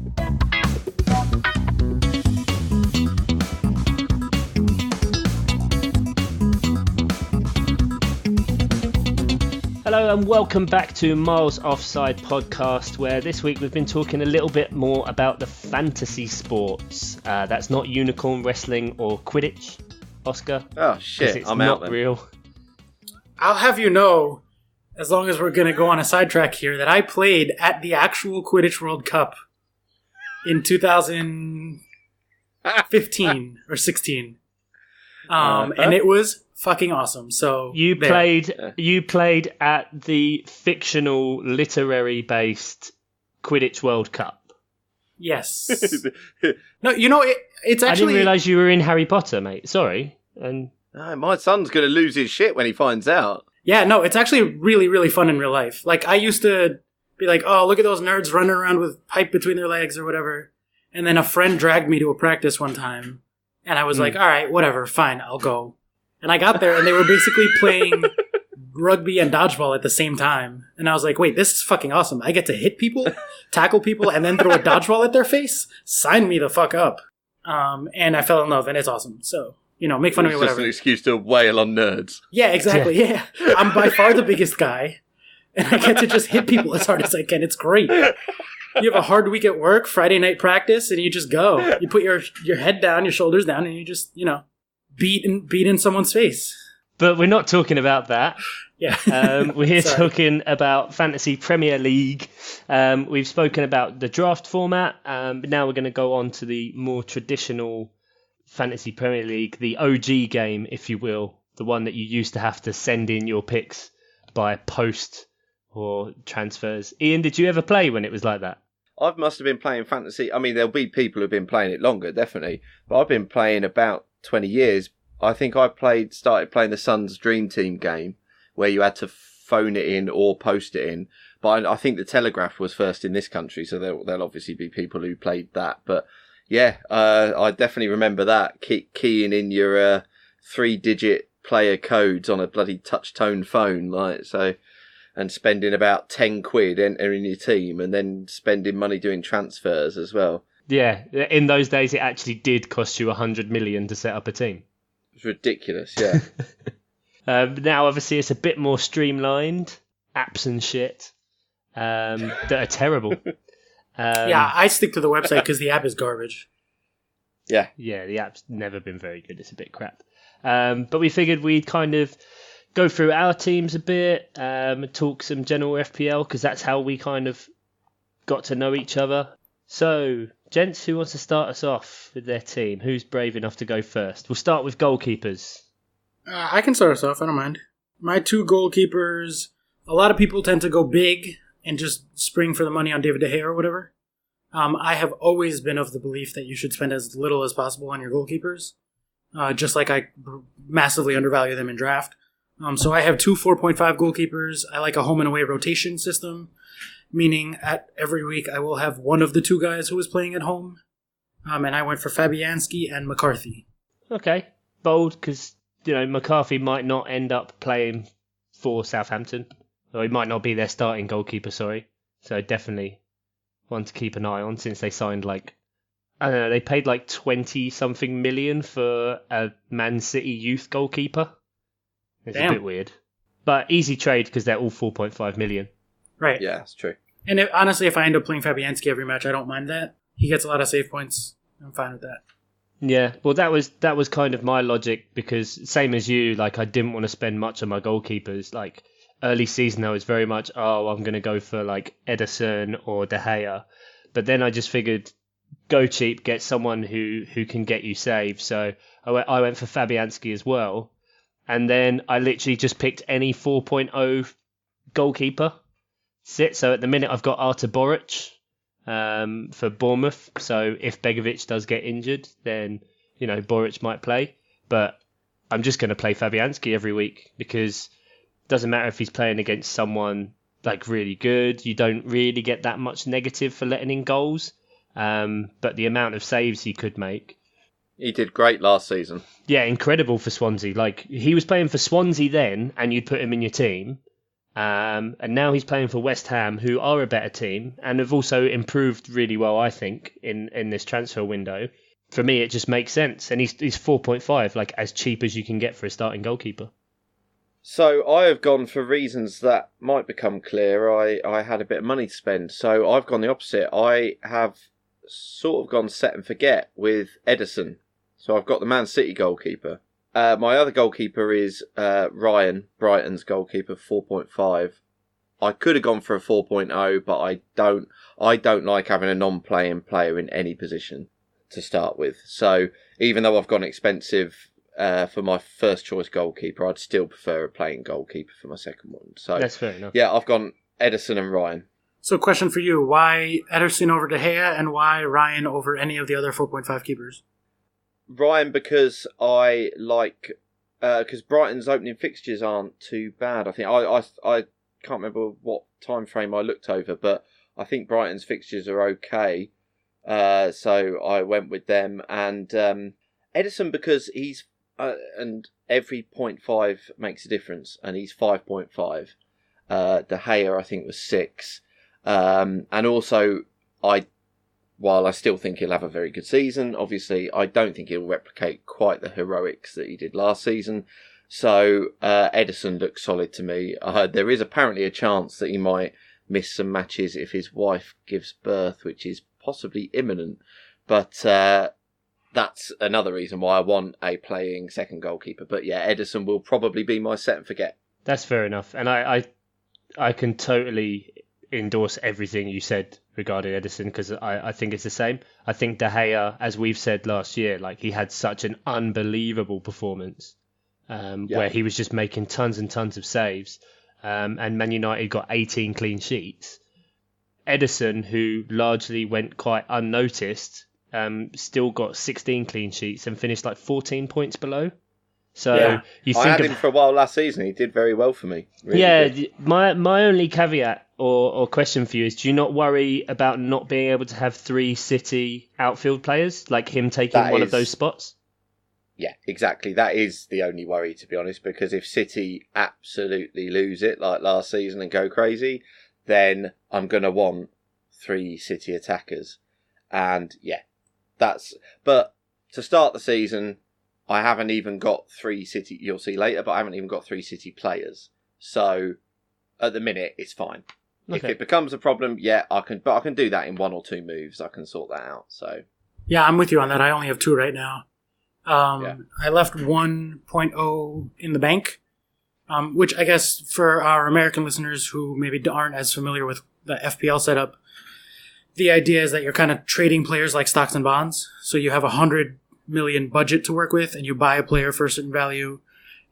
Hello and welcome back to Miles Offside Podcast, where this week we've been talking a little bit more about the fantasy sports. That's not unicorn wrestling or Quidditch, Oscar. Oh shit, it's I'm not out then. real. I'll have you know, as long as we're going to go on a sidetrack here, that I played at the actual Quidditch World Cup in 2015 or 16. And it was fucking awesome. So you played at the fictional literary based Quidditch World Cup. Yes. No, you know it's actually. I didn't realise you were in Harry Potter, mate. Sorry. And no, my son's going to lose his shit when he finds out. Yeah, no, it's actually really, really fun in real life. Like, I used to be like, oh, look at those nerds running around with pipe between their legs or whatever. And then a friend dragged me to a practice one time. And I was like, all right, whatever, fine, I'll go. And I got there, and they were basically playing rugby and dodgeball at the same time. And I was like, wait, this is fucking awesome. I get to hit people, tackle people, and then throw a dodgeball at their face? Sign me the fuck up. And I fell in love, and it's awesome. So, make fun of me, whatever. It's just an excuse to wail on nerds. Yeah, exactly, yeah. I'm by far the biggest guy, and I get to just hit people as hard as I can. It's great. You have a hard week at work, Friday night practice, and you just go. You put your head down, your shoulders down, and you just, beat in someone's face. But we're not talking about that. Yeah. We're talking about Fantasy Premier League. We've spoken about the draft format, but now we're going to go on to the more traditional Fantasy Premier League, the OG game, if you will, the one that you used to have to send in your picks by post or transfers. Ian, did you ever play when it was like that? I must have been playing fantasy. I mean, there'll be people who've been playing it longer, definitely. But I've been playing about 20 years. I think I started playing the Suns Dream Team game, where you had to phone it in or post it in. But I think the Telegraph was first in this country, so there'll obviously be people who played that. But yeah, I definitely remember that. Keying in your 3-digit player codes on a bloody touch-tone phone, and spending about 10 quid entering your team, and then spending money doing transfers as well. Yeah, in those days it actually did cost you 100 million to set up a team. It's ridiculous, yeah. Now obviously it's a bit more streamlined, apps and shit that are terrible. Yeah, I stick to the website because the app is garbage. Yeah. Yeah, the app's never been very good. It's a bit crap. But we figured we'd kind of go through our teams a bit, talk some general FPL, because that's how we kind of got to know each other. So, gents, who wants to start us off with their team? Who's brave enough to go first? We'll start with goalkeepers. I can start us off, I don't mind. My two goalkeepers, a lot of people tend to go big and just spring for the money on David De Gea or whatever. I have always been of the belief that you should spend as little as possible on your goalkeepers, just like I massively undervalue them in draft. So I have two 4.5 goalkeepers. I like a home and away rotation system, meaning at every week I will have one of the two guys who is playing at home. And I went for Fabianski and McCarthy. Okay, bold, because McCarthy might not end up playing for Southampton, or he might not be their starting goalkeeper. Sorry, so definitely one to keep an eye on, since they signed they paid 20-something million for a Man City youth goalkeeper. It's a bit weird. But easy trade because they're all 4.5 million. Right. Yeah, that's true. And honestly, if I end up playing Fabianski every match, I don't mind that. He gets a lot of save points. I'm fine with that. Yeah, well, that was kind of my logic, because same as you, I didn't want to spend much on my goalkeepers. early season I was very much, I'm going to go for like Ederson or De Gea. But then I just figured, go cheap, get someone who can get you saves. So I went for Fabianski as well. And then I literally just picked any 4.0 goalkeeper. So at the minute I've got Artur Boruc for Bournemouth. So if Begovic does get injured, then, Boruc might play. But I'm just going to play Fabianski every week because it doesn't matter if he's playing against someone like really good. You don't really get that much negative for letting in goals. But the amount of saves he could make. He did great last season. Yeah, incredible for Swansea. Like, he was playing for Swansea then, and you'd put him in your team. And now he's playing for West Ham, who are a better team, and have also improved really well, I think, in this transfer window. For me, it just makes sense. And he's 4.5, like as cheap as you can get for a starting goalkeeper. So I have gone for reasons that might become clear. I had a bit of money to spend, so I've gone the opposite. I have sort of gone set and forget with Ederson. So I've got the Man City goalkeeper. My other goalkeeper is Ryan, Brighton's goalkeeper, 4.5. I could have gone for a 4.0, but I don't like having a non-playing player in any position to start with. So even though I've gone expensive for my first choice goalkeeper, I'd still prefer a playing goalkeeper for my second one. So that's fair enough. Yeah, I've gone Ederson and Ryan. So question for you, why Ederson over De Gea and why Ryan over any of the other 4.5 keepers? Ryan, because I like because Brighton's opening fixtures aren't too bad. I think I can't remember what time frame I looked over, but I think Brighton's fixtures are okay. So I went with them, and Ederson because he's and every 0.5 makes a difference, and he's 5.5. De Gea I think was 6, and also while I still think he'll have a very good season, obviously I don't think he'll replicate quite the heroics that he did last season. So Ederson looks solid to me. There is apparently a chance that he might miss some matches if his wife gives birth, which is possibly imminent. But that's another reason why I want a playing second goalkeeper. But yeah, Ederson will probably be my set and forget. That's fair enough. And I can totally endorse everything you said regarding Ederson because I think it's the same. I think De Gea, as we've said last year, like he had such an unbelievable performance where he was just making tons and tons of saves, and Man United got 18 clean sheets. Ederson, who largely went quite unnoticed, still got 16 clean sheets and finished like 14 points below. So you think I had him for a while last season. He did very well for me. Really good. My only caveat or question for you is: do you not worry about not being able to have 3 City outfield players, like him taking one of those spots? Yeah, exactly. That is the only worry, to be honest, because if City absolutely lose it like last season and go crazy, then I'm going to want 3 City attackers. And yeah, but to start the season, I haven't even got 3 City, you'll see later, but I haven't even got 3 City players. So at the minute, it's fine. Okay. If it becomes a problem, I can do that in 1 or 2 moves. I can sort that out. So yeah, I'm with you on that. I only have 2 right now. I left 1.0 in the bank, which I guess for our American listeners who maybe aren't as familiar with the FPL setup, the idea is that you're kind of trading players like stocks and bonds. So you have 100 million budget to work with, and you buy a player for a certain value.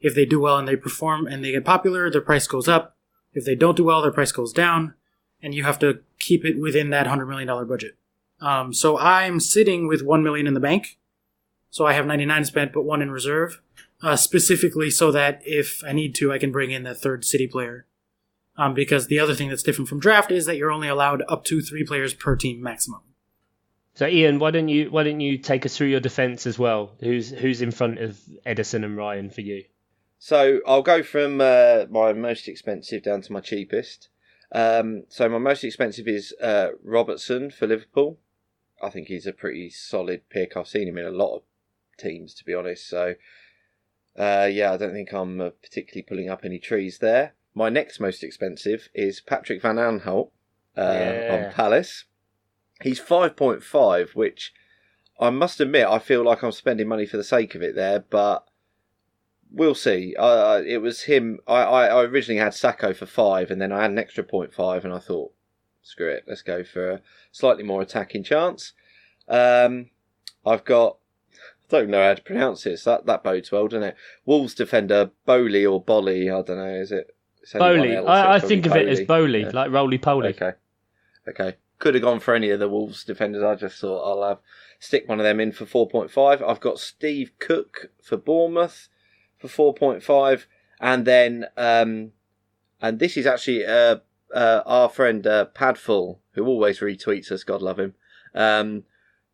If they do well and they perform and they get popular, their price goes up. If they don't do well, their price goes down, and you have to keep it within that $100 million budget. So I'm sitting with 1 million in the bank. So I have 99 spent, but 1 in reserve, specifically so that if I need to, I can bring in that third City player. Because the other thing that's different from draft is that you're only allowed up to 3 players per team maximum. So Ian, why don't you take us through your defence as well? Who's in front of Ederson and Ryan for you? So I'll go from my most expensive down to my cheapest. So my most expensive is Robertson for Liverpool. I think he's a pretty solid pick. I've seen him in a lot of teams, to be honest. So I don't think I'm particularly pulling up any trees there. My next most expensive is Patrick Van Aanholt on Palace. He's 5.5, which I must admit I feel like I'm spending money for the sake of it there, but we'll see. It was him. I originally had Sacco for 5, and then I had an extra 0.5, and I thought, screw it, let's go for a slightly more attacking chance. I've got, I don't know how to pronounce this. That bodes well, doesn't it? Wolves defender Bowley or Bolly. I don't know. Is it? Bowley. I think of it as Bowley, like roly poly. Okay. Could have gone for any of the Wolves defenders. I just thought I'll stick one of them in for 4.5. I've got Steve Cook for Bournemouth for 4.5, and then and this is actually our friend Padful, who always retweets us. God love him.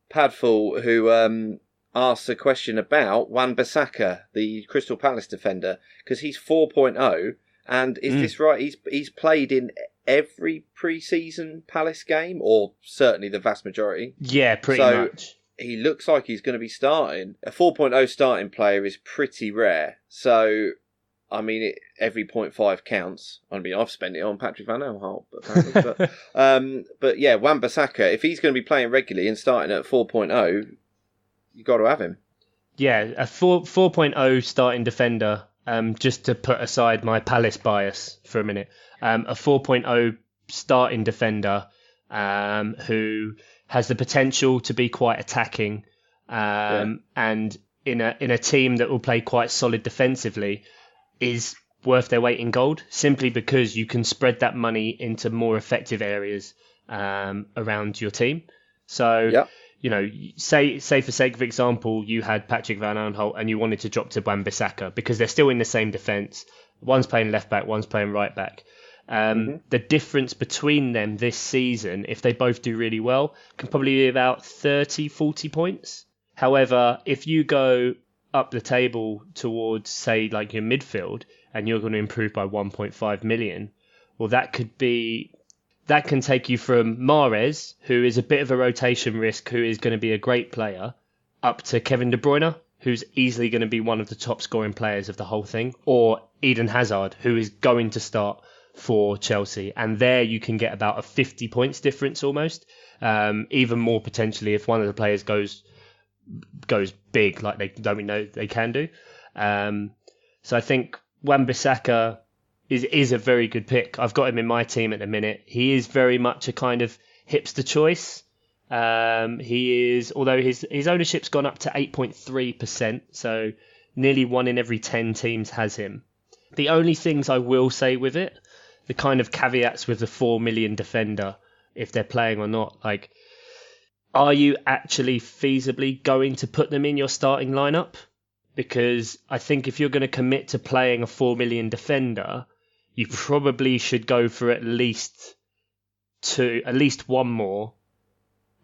Padful, who asked a question about Wan-Bissaka, the Crystal Palace defender, because he's 4.0, and is this right? He's played in every pre-season Palace game, or certainly the vast majority. Yeah, pretty much. He looks like he's going to be starting. A 4.0 starting player is pretty rare. So, I mean, every 0.5 counts. I mean, I've spent it on Patrick Van Aanholt, but yeah, Wan-Bissaka, if he's going to be playing regularly and starting at 4.0, you got to have him. Yeah, a 4.0 starting defender. Just to put aside my Palace bias for a minute, a 4.0 starting defender who has the potential to be quite attacking, and in a team that will play quite solid defensively is worth their weight in gold, simply because you can spread that money into more effective areas around your team. So, you know, say for sake of example, you had Patrick Van Aanholt and you wanted to drop to Wan-Bissaka because they're still in the same defence. One's playing left back, one's playing right back. The difference between them this season, if they both do really well, can probably be about 30, 40 points. However, if you go up the table towards, say, like your midfield, and you're going to improve by 1.5 million, well, that can take you from Mahrez, who is a bit of a rotation risk, who is going to be a great player, up to Kevin De Bruyne, who's easily going to be one of the top scoring players of the whole thing, or Eden Hazard, who is going to start for Chelsea. And there you can get about a 50 points difference almost, even more potentially if one of the players goes big, like we know they can do. So I think Wan-Bissaka is a very good pick. I've got him in my team at the minute. He is very much a kind of hipster choice. He is, although his ownership's gone up to 8.3%, so nearly 1 in every 10 teams has him. The only things I will say with it, the kind of caveats with the 4 million defender, if they're playing or not, like, are you actually feasibly going to put them in your starting lineup? Because I think if you're going to commit to playing a 4 million defender, you probably should go for at least one more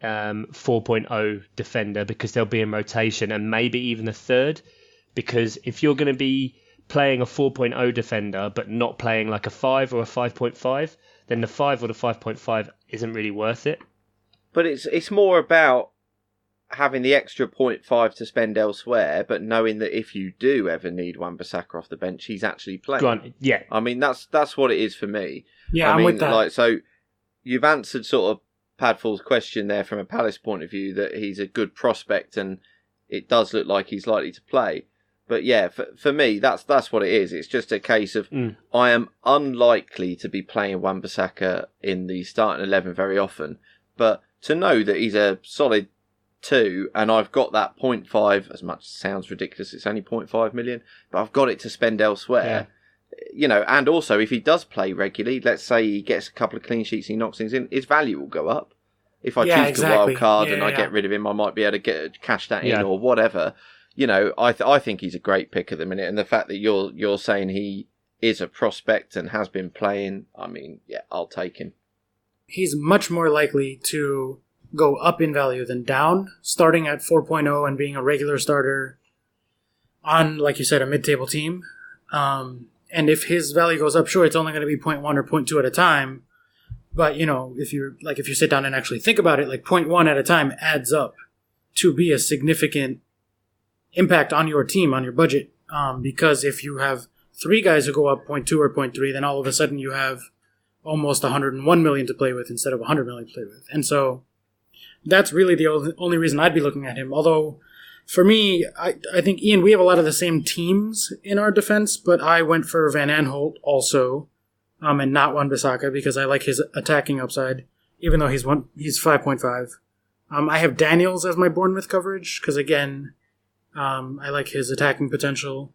4.0 defender, because they'll be in rotation, and maybe even a third. Because if you're going to be playing a 4.0 defender but not playing like a 5 or a 5.5, then the 5 or the 5.5 isn't really worth it. But it's more about having the extra 0.5 to spend elsewhere, but knowing that if you do ever need Wan-Bissaka off the bench, he's actually playing. Granted, yeah. I mean, that's what it is for me. Yeah, I'm with that. Like, so you've answered sort of Padful's question there from a Palace point of view, that he's a good prospect and it does look like he's likely to play. But yeah, for me, that's what it is. It's just a case of I am unlikely to be playing Wan-Bissaka in the starting 11 very often, but to know that he's a solid 2, and I've got that 0.5, as much as it sounds ridiculous, it's only 0.5 million, but I've got it to spend elsewhere. Yeah. You know, and also if he does play regularly, let's say he gets a couple of clean sheets and he knocks things in, his value will go up. If I choose to wild card and I get rid of him, I might be able to cash that in or whatever. You know, I think he's a great pick at the minute, and the fact that you're saying he is a prospect and has been playing, I mean, yeah, I'll take him. He's much more likely to go up in value than down, starting at 4.0 and being a regular starter on, like you said, a mid-table team. And if his value goes up, sure, it's only going to be 0.1 or 0.2 at a time. But, you know, if you sit down and actually think about it, like 0.1 at a time adds up to be a significant impact on your team, on your budget. Because if you have 3 guys who go up 0.2 or 0.3, then all of a sudden you have almost 101 million to play with instead of 100 million to play with. And so that's really the only reason I'd be looking at him. Although For me, I think, Ian, we have a lot of the same teams in our defense, but I went for Van Aanholt also, and not Wan-Bissaka because I like his attacking upside, even though he's 5.5. I have Daniels as my Bournemouth coverage because, again, I like his attacking potential.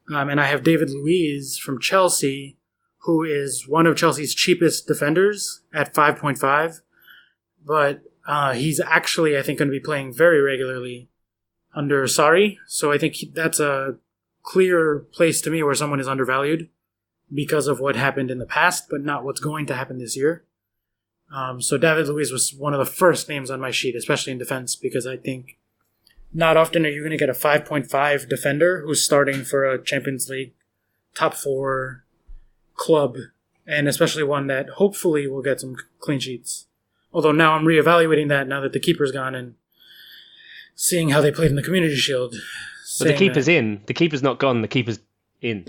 And I have David Luiz from Chelsea, who is one of Chelsea's cheapest defenders at 5.5. But he's actually, I think, going to be playing very regularly under Sarri. So I think that's a clear place to me where someone is undervalued because of what happened in the past, but not what's going to happen this year. So David Luiz was one of the first names on my sheet, especially in defense, because I think not often are you going to get a 5.5 defender who's starting for a Champions League top 4 club, and especially one that hopefully will get some clean sheets. Although now I'm reevaluating that now that the keeper's gone and seeing how they played in the Community Shield. But the keeper's in. The keeper's not gone. The keeper's in.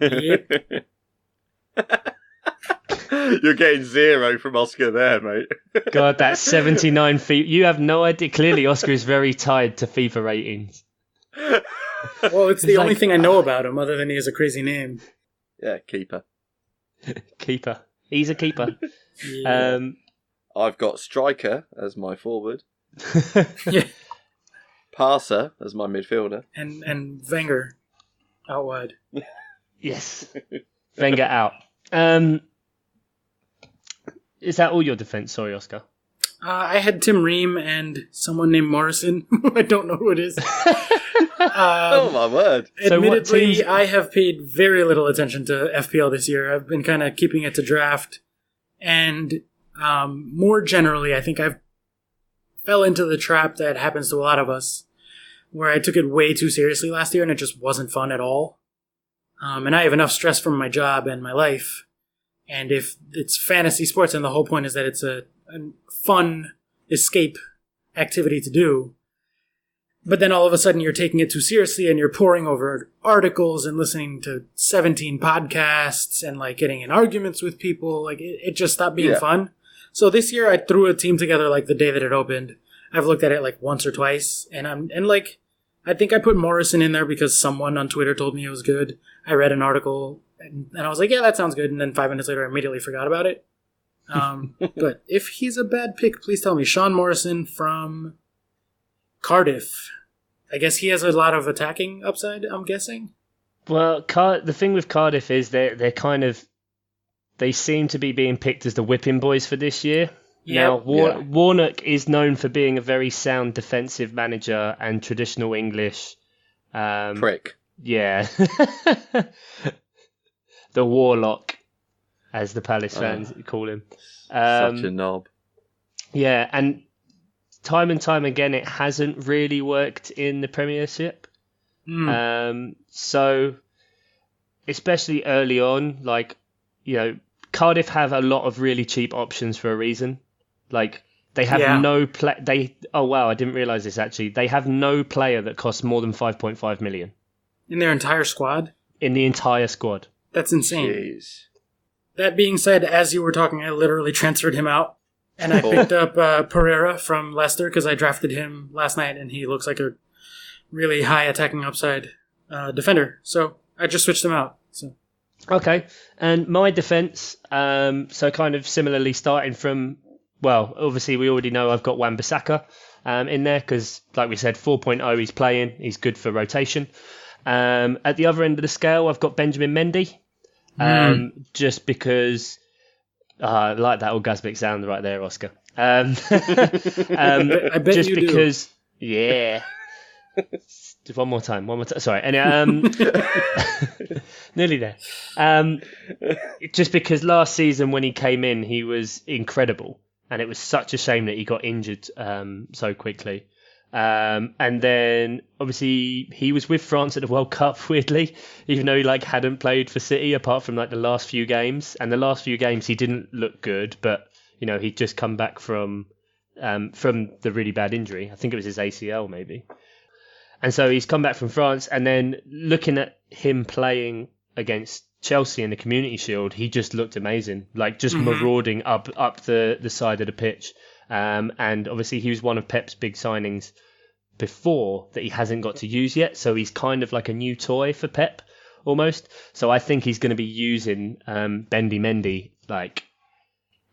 Yep. You're getting 0 from Oscar there, mate. God, that's 79 FIFA. You have no idea. Clearly, Oscar is very tied to FIFA ratings. Well, it's the only thing I know about him, other than he has a crazy name. Yeah, keeper. Keeper. He's a keeper. Yeah. I've got striker as my forward. Yeah. Passer as my midfielder. And Wenger out wide. Yes. Wenger out. Is that all your defence? Sorry, Oscar. I had Tim Ream and someone named Morrison. I don't know who it is. Oh my word. Admittedly, I have paid very little attention to FPL this year. I've been kind of keeping it to draft. And more generally, I think I've fell into the trap that happens to a lot of us, where I took it way too seriously last year and it just wasn't fun at all. And I have enough stress from my job and my life. And if it's fantasy sports and the whole point is that it's a fun escape activity to do, but then all of a sudden you're taking it too seriously and you're poring over articles and listening to 17 podcasts and like getting in arguments with people, like it just stopped being fun. So this year I threw a team together like the day that it opened. I've looked at it like once or twice, and I think I put Morrison in there because someone on Twitter told me it was good. I read an article and I was like, yeah, that sounds good. And then 5 minutes later, I immediately forgot about it. But if he's a bad pick, please tell me. Sean Morrison from Cardiff. I guess he has a lot of attacking upside, I'm guessing. Well, the thing with Cardiff is they seem to be being picked as the whipping boys for this year. Yep. Now, Warnock is known for being a very sound defensive manager and traditional English. Prick. Yeah. The Warlock, as the Palace fans call him. Such a knob. Yeah, and time again, it hasn't really worked in the Premiership. So, especially early on, Cardiff have a lot of really cheap options for a reason. Like, they have no play. Oh wow, I didn't realise this actually. They have no player that costs more than 5.5 million In their entire squad? in the entire squad. That's insane. Jeez. That being said, as you were talking, I literally transferred him out. And I picked up Pereira from Leicester because I drafted him last night and he looks like a really high attacking upside defender. So I just switched him out. So. Okay, and my defence, so kind of similarly starting from, well, obviously we already know I've got Wan-Bissaka in there because, like we said, 4.0 he's playing, he's good for rotation. At the other end of the scale, I've got Benjamin Mendy, just because I like that orgasmic sound right there, Oscar. I bet just you because, do. Yeah. One more time. Sorry. Anyway, nearly there. Just because last season when he came in, he was incredible, and it was such a shame that he got injured so quickly. And then obviously he was with France at the World Cup, weirdly, even though he hadn't played for City apart from the last few games. And the last few games he didn't look good, but he'd just come back from the really bad injury. I think it was his ACL maybe. And so he's come back from France, and then looking at him playing against Chelsea in the Community Shield, he just looked amazing, marauding up the side of the pitch. And obviously he was one of Pep's big signings before that he hasn't got to use yet. So he's kind of like a new toy for Pep almost. So I think he's going to be using Bendy Mendy like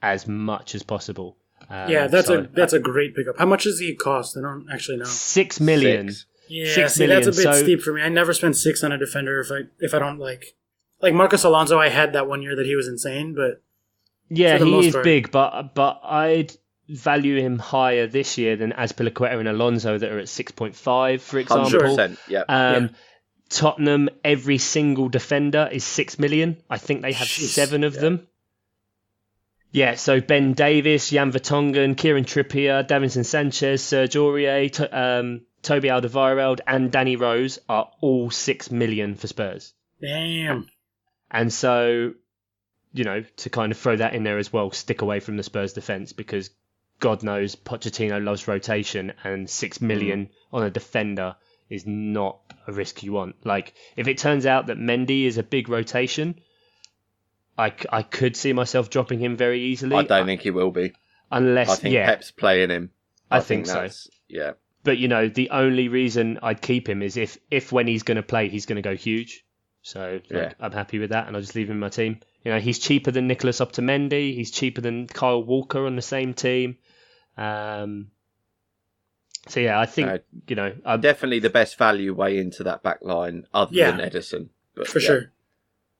as much as possible. That's a great pickup. How much does he cost? I don't actually know. 6 million. Yeah, 6 million. That's a bit steep for me. I never spend 6 on a defender if I don't like Marcos Alonso. I had that one year that he was insane, but yeah, he is big, but I'd value him higher this year than Azpilicueta and Alonso that are at 6.5, for example. 100%, yeah. Tottenham, every single defender is 6 million. I think they have 7 of them. Yeah, so Ben Davis, Jan Vertonghen, Kieran Trippier, Davinson Sanchez, Serge Aurier, Toby Alderweireld and Danny Rose are all 6 million for Spurs. Damn. And so, to kind of throw that in there as well, stick away from the Spurs defence because God knows Pochettino loves rotation and 6 million on a defender is not a risk you want. Like, if it turns out that Mendy is a big rotation, I could see myself dropping him very easily. I don't think he will be. Unless, I think Pep's playing him. I think so. Yeah. But, the only reason I'd keep him is if when he's going to play, he's going to go huge. So I'm happy with that, and I'll just leave him in my team. He's cheaper than Nicholas Optamendi. He's cheaper than Kyle Walker on the same team. So, yeah, I think, I'm definitely the best value way into that back line other than Edison. But, for sure.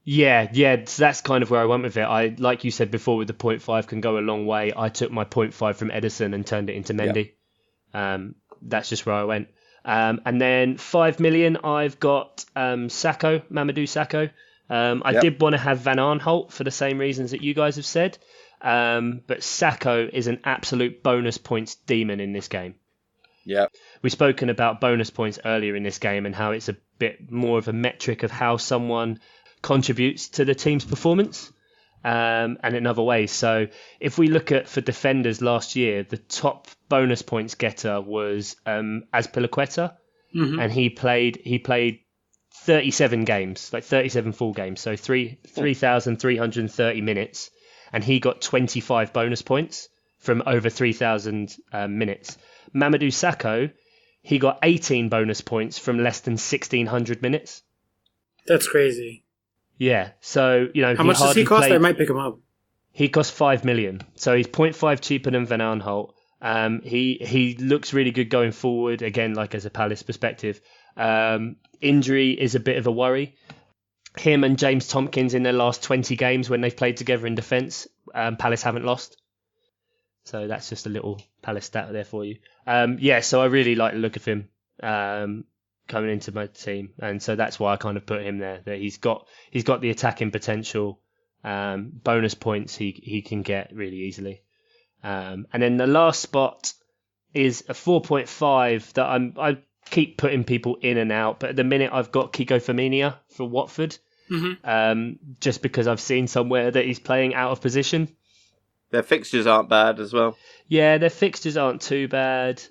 Yeah, so that's kind of where I went with it. I, like you said before, with the 0.5 can go a long way. I took my 0.5 from Edison and turned it into Mendy. That's just where I went. And then 5 million, I've got Mamadou Sakho. I did want to have Van Aanholt for the same reasons that you guys have said. But Sakho is an absolute bonus points demon in this game. Yeah. We've spoken about bonus points earlier in this game and how it's a bit more of a metric of how someone contributes to the team's performance and in other ways. So if we look at for defenders last year, the top bonus points getter was Azpilicueta, and he played 37 games, like 37 full games, so 3,330 minutes, and he got 25 bonus points from over 3,000 minutes. Mamadou Sakho, he got 18 bonus points from less than 1,600 minutes. That's crazy. Yeah, so, how much does he cost? I might pick him up. He costs 5 million, so he's 0.5 cheaper than Van Aanholt. He looks really good going forward, again, like as a Palace perspective. Injury is a bit of a worry. Him and James Tompkins in their last 20 games when they've played together in defence, Palace haven't lost. So that's just a little Palace stat there for you. So I really like the look of him coming into my team, and so that's why I kind of put him there. That he's got the attacking potential, bonus points he can get really easily, and then the last spot is a 4.5 that I keep putting people in and out, but at the minute I've got Kiko Firmino for Watford, just because I've seen somewhere that he's playing out of position. Their fixtures aren't bad as well. Yeah, their fixtures aren't too bad.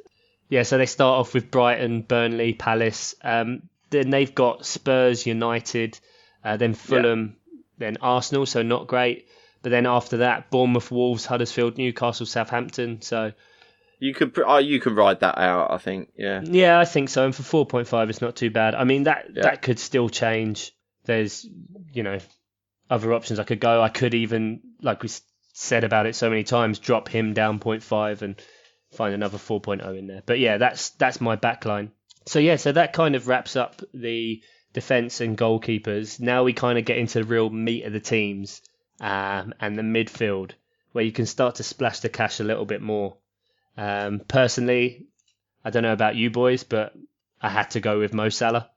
Yeah, so they start off with Brighton, Burnley, Palace. Then they've got Spurs, United, then Fulham, then Arsenal, so not great. But then after that, Bournemouth, Wolves, Huddersfield, Newcastle, Southampton. So you can ride that out, I think. Yeah. Yeah, I think so. And for 4.5, it's not too bad. I mean, that could still change. There's, other options I could go. I could even, like we said about it so many times, drop him down 0.5 and find another 4.0 in there. But yeah, that's my backline. So yeah, so that kind of wraps up the defence and goalkeepers. Now we kind of get into the real meat of the teams and the midfield, where you can start to splash the cash a little bit more. Personally, I don't know about you boys, but I had to go with Mo Salah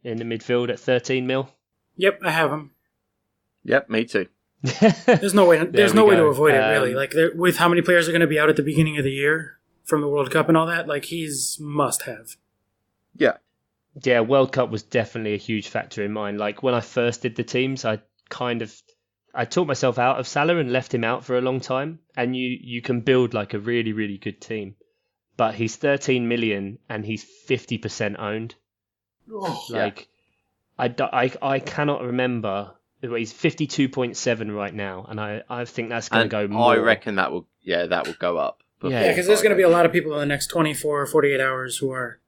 in the midfield at 13 mil. Yep, I have him. Yep, me too. There's no way to avoid it, really. Like, with how many players are going to be out at the beginning of the year from the World Cup and all that, like, he's must-have. Yeah. Yeah, World Cup was definitely a huge factor in mine. Like, when I first did the teams, I talked myself out of Salah and left him out for a long time. And you can build, like, a really, really good team. But he's 13 million and he's 50% owned. Oh, like, yeah. I cannot remember. He's 52.7 right now, and I think that's going to go more. I reckon that will go up. Yeah, because there's going to be a lot of people in the next 24 or 48 hours who are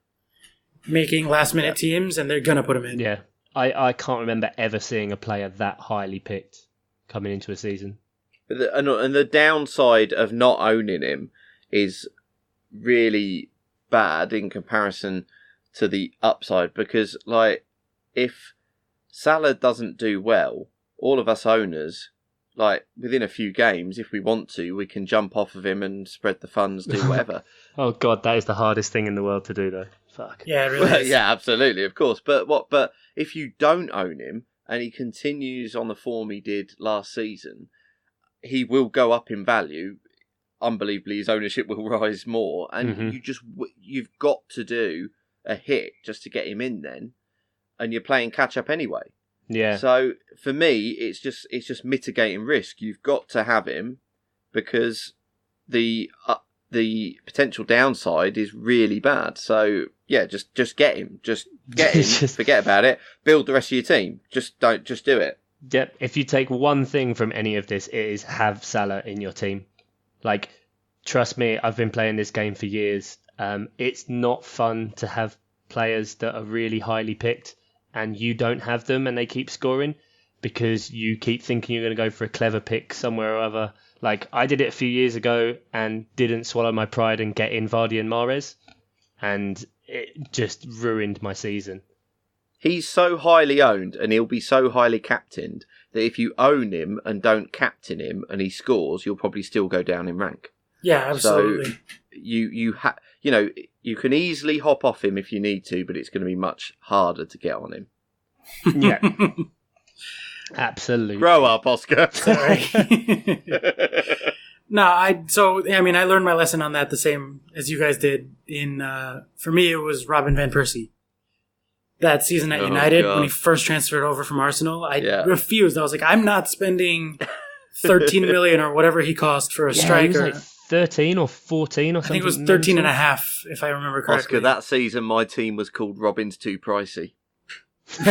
making last-minute teams, and they're going to put him in. Yeah. I can't remember ever seeing a player that highly picked coming into a season. And the downside of not owning him is really bad in comparison to the upside, because like if Salah doesn't do well, all of us owners, like within a few games, if we want to, we can jump off of him and spread the funds, do whatever. Oh God, that is the hardest thing in the world to do, though. Fuck. Yeah, it really is. Yeah, absolutely, of course. But if you don't own him and he continues on the form he did last season, he will go up in value. Unbelievably, his ownership will rise more, and you've got to do a hit just to get him in then, and you're playing catch up anyway. Yeah. So for me, it's just mitigating risk. You've got to have him because the potential downside is really bad. So yeah, just get him. Just get him. Forget about it. Build the rest of your team. Just do it. Yep. If you take one thing from any of this, it is have Salah in your team. Like, trust me, I've been playing this game for years. It's not fun to have players that are really highly picked and you don't have them and they keep scoring because you keep thinking you're going to go for a clever pick somewhere or other. Like, I did it a few years ago and didn't swallow my pride and get in Vardy and Mahrez, and it just ruined my season. He's so highly owned and he'll be so highly captained that if you own him and don't captain him and he scores, you'll probably still go down in rank. Yeah, absolutely. So you can easily hop off him if you need to, but it's going to be much harder to get on him. Yeah. Absolutely. Grow up, Oscar. Sorry. No, I learned my lesson on that the same as you guys did. For me, it was Robin van Persie. That season at United, when he first transferred over from Arsenal, I refused. I was like, I'm not spending 13 million or whatever he cost for a striker. He was like 13 or 14 or something. I think it was 13 and a half, if I remember correctly. Oscar, that season my team was called Robin's Too Pricey.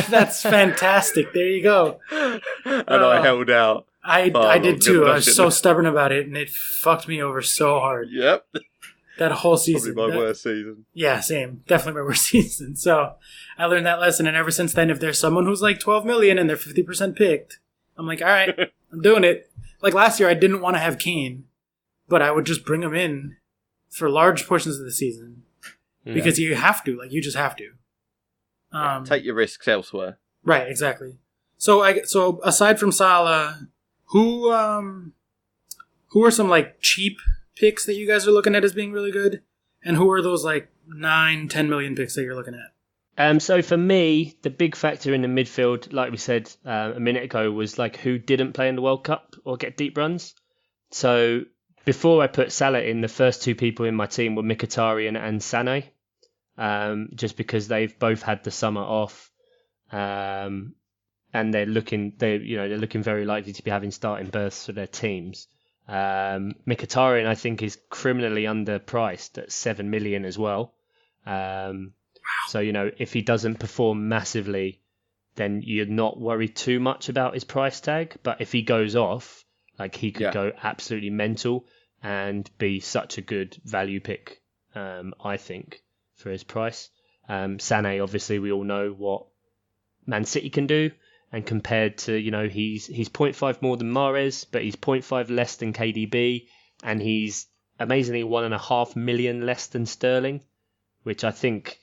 That's fantastic. There you go. And I held out. I did too. I was so stubborn about it, and it fucked me over so hard. Yep. That whole season. Probably my worst season. Yeah, same. Definitely my worst season. So I learned that lesson, and ever since then, if there's someone who's like 12 million and they're 50% picked, I'm like, all right, I'm doing it. Like last year, I didn't want to have Kane, but I would just bring him in for large portions of the season because you have to. Like, you just have to. Take your risks elsewhere. Right, exactly. So aside from Salah, who are some like cheap picks that you guys are looking at as being really good, and who are those like 9-10 million picks that you're looking at? So for me, the big factor in the midfield, like we said a minute ago, was like who didn't play in the World Cup or get deep runs. So before I put Salah in, the first two people in my team were Mkhitaryan and Sané, just because they've both had the summer off, and they're looking very likely to be having starting berths for their teams. Mkhitaryan, I think, is criminally underpriced at 7 million as well. So, if he doesn't perform massively, then you're not worried too much about his price tag. But if he goes off, like, he could go absolutely mental and be such a good value pick, I think, for his price. Sané, obviously, we all know what Man City can do. And compared to, he's 0.5 more than Mahrez, but he's 0.5 less than KDB, and he's amazingly 1.5 million less than Sterling, which I think,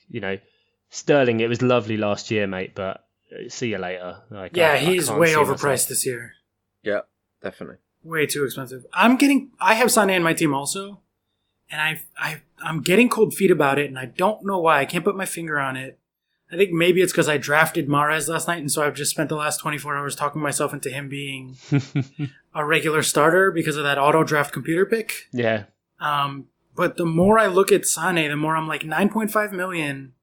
Sterling, it was lovely last year, mate, but see you later. Like, he's way overpriced this year. Yeah, definitely. Way too expensive. I have Sané in my team also, and I'm getting cold feet about it, and I don't know why. I can't put my finger on it. I think maybe it's because I drafted Mahrez last night, and so I've just spent the last 24 hours talking myself into him being a regular starter because of that auto draft computer pick. Yeah. But the more I look at Sané, the more I'm like 9.5 million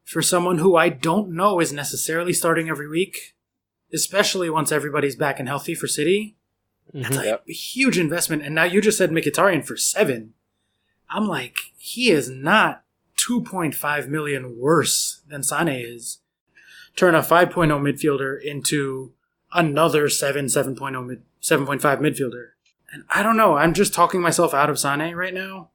for someone who I don't know is necessarily starting every week, especially once everybody's back and healthy for City. That's a huge investment. And now you just said Mkhitaryan for 7. I'm like, he is not 2.5 million worse than Sané is. Turn a 5.0 midfielder into another 7.5 midfielder. And I don't know. I'm just talking myself out of Sané right now.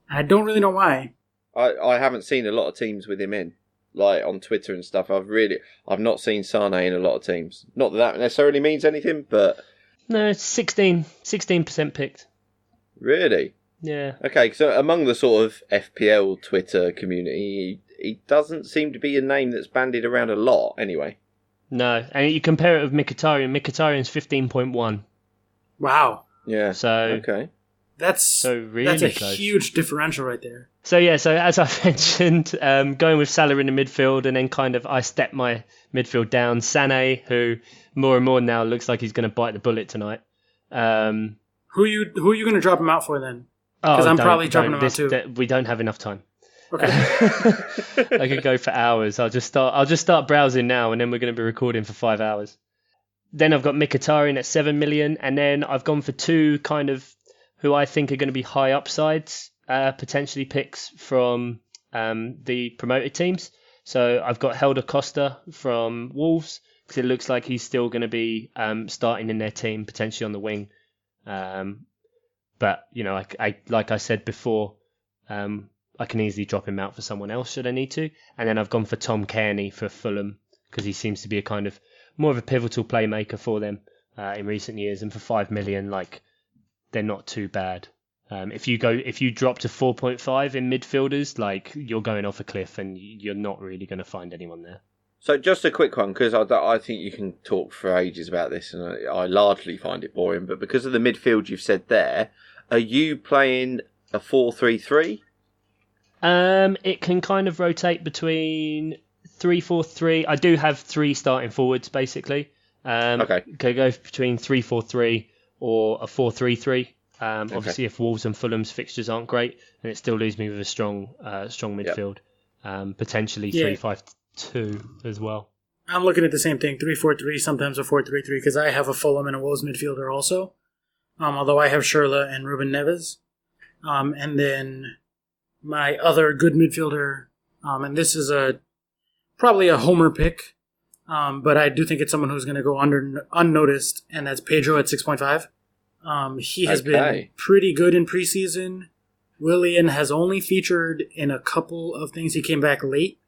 I don't really know why. I haven't seen a lot of teams with him in, like on Twitter and stuff. I've not seen Sane in a lot of teams. Not that that necessarily means anything, but No, it's 16% picked. really, Yeah. okay. So among the sort of FPL Twitter community, he doesn't seem to be a name that's bandied around a lot. Anyway, No, and you compare it with Mkhitaryan. Mkhitaryan's 15.1. Wow. yeah. So Okay. That's really a close. huge differential right there. So as I mentioned, going with Salah in the midfield, and then kind of I stepped my midfield down. Sané, who more and more now looks like he's going to bite the bullet tonight. Who are you going to drop him out for then? Oh, Because I'm probably dropping him out too. We don't have enough time. Okay. I could go for hours. I'll just start browsing now, and then we're going to be recording for 5 hours. Then I've got Mkhitaryan at 7 million, and then I've gone for two kind of who I think are going to be high upsides, potentially picks from the promoted teams. So I've got Helder Costa from Wolves, because it looks like he's still going to be starting in their team, potentially on the wing. But, you know, I like I said before, I can easily drop him out for someone else should I need to. And then I've gone for Tom Kearney for Fulham, because he seems to be a kind of more of a pivotal playmaker for them in recent years. And for 5 million, like, they're not too bad. If you drop to 4.5 in midfielders, like, you're going off a cliff and you're not really going to find anyone there. So just a quick one, because I think you can talk for ages about this, and I largely find it boring. But because of the midfield you've said there, are you playing a 4-3-3? It can kind of rotate between 3-4-3. I do have 3 starting forwards basically. Okay. Can go between 3-4-3 or a 4-3-3. Obviously, if Wolves and Fulham's fixtures aren't great, then it still leaves me with a strong midfield. Potentially 3-5-2 as well. I'm looking at the same thing, 3-4-3, sometimes a 4-3-3, because I have a Fulham and a Wolves midfielder also. Although I have Schürrle and Ruben Neves. And then my other good midfielder, and this is probably a homer pick, but I do think it's someone who's going to go unnoticed, and that's Pedro at 6.5. He has been pretty good in preseason. Willian has only featured in a couple of things. He came back late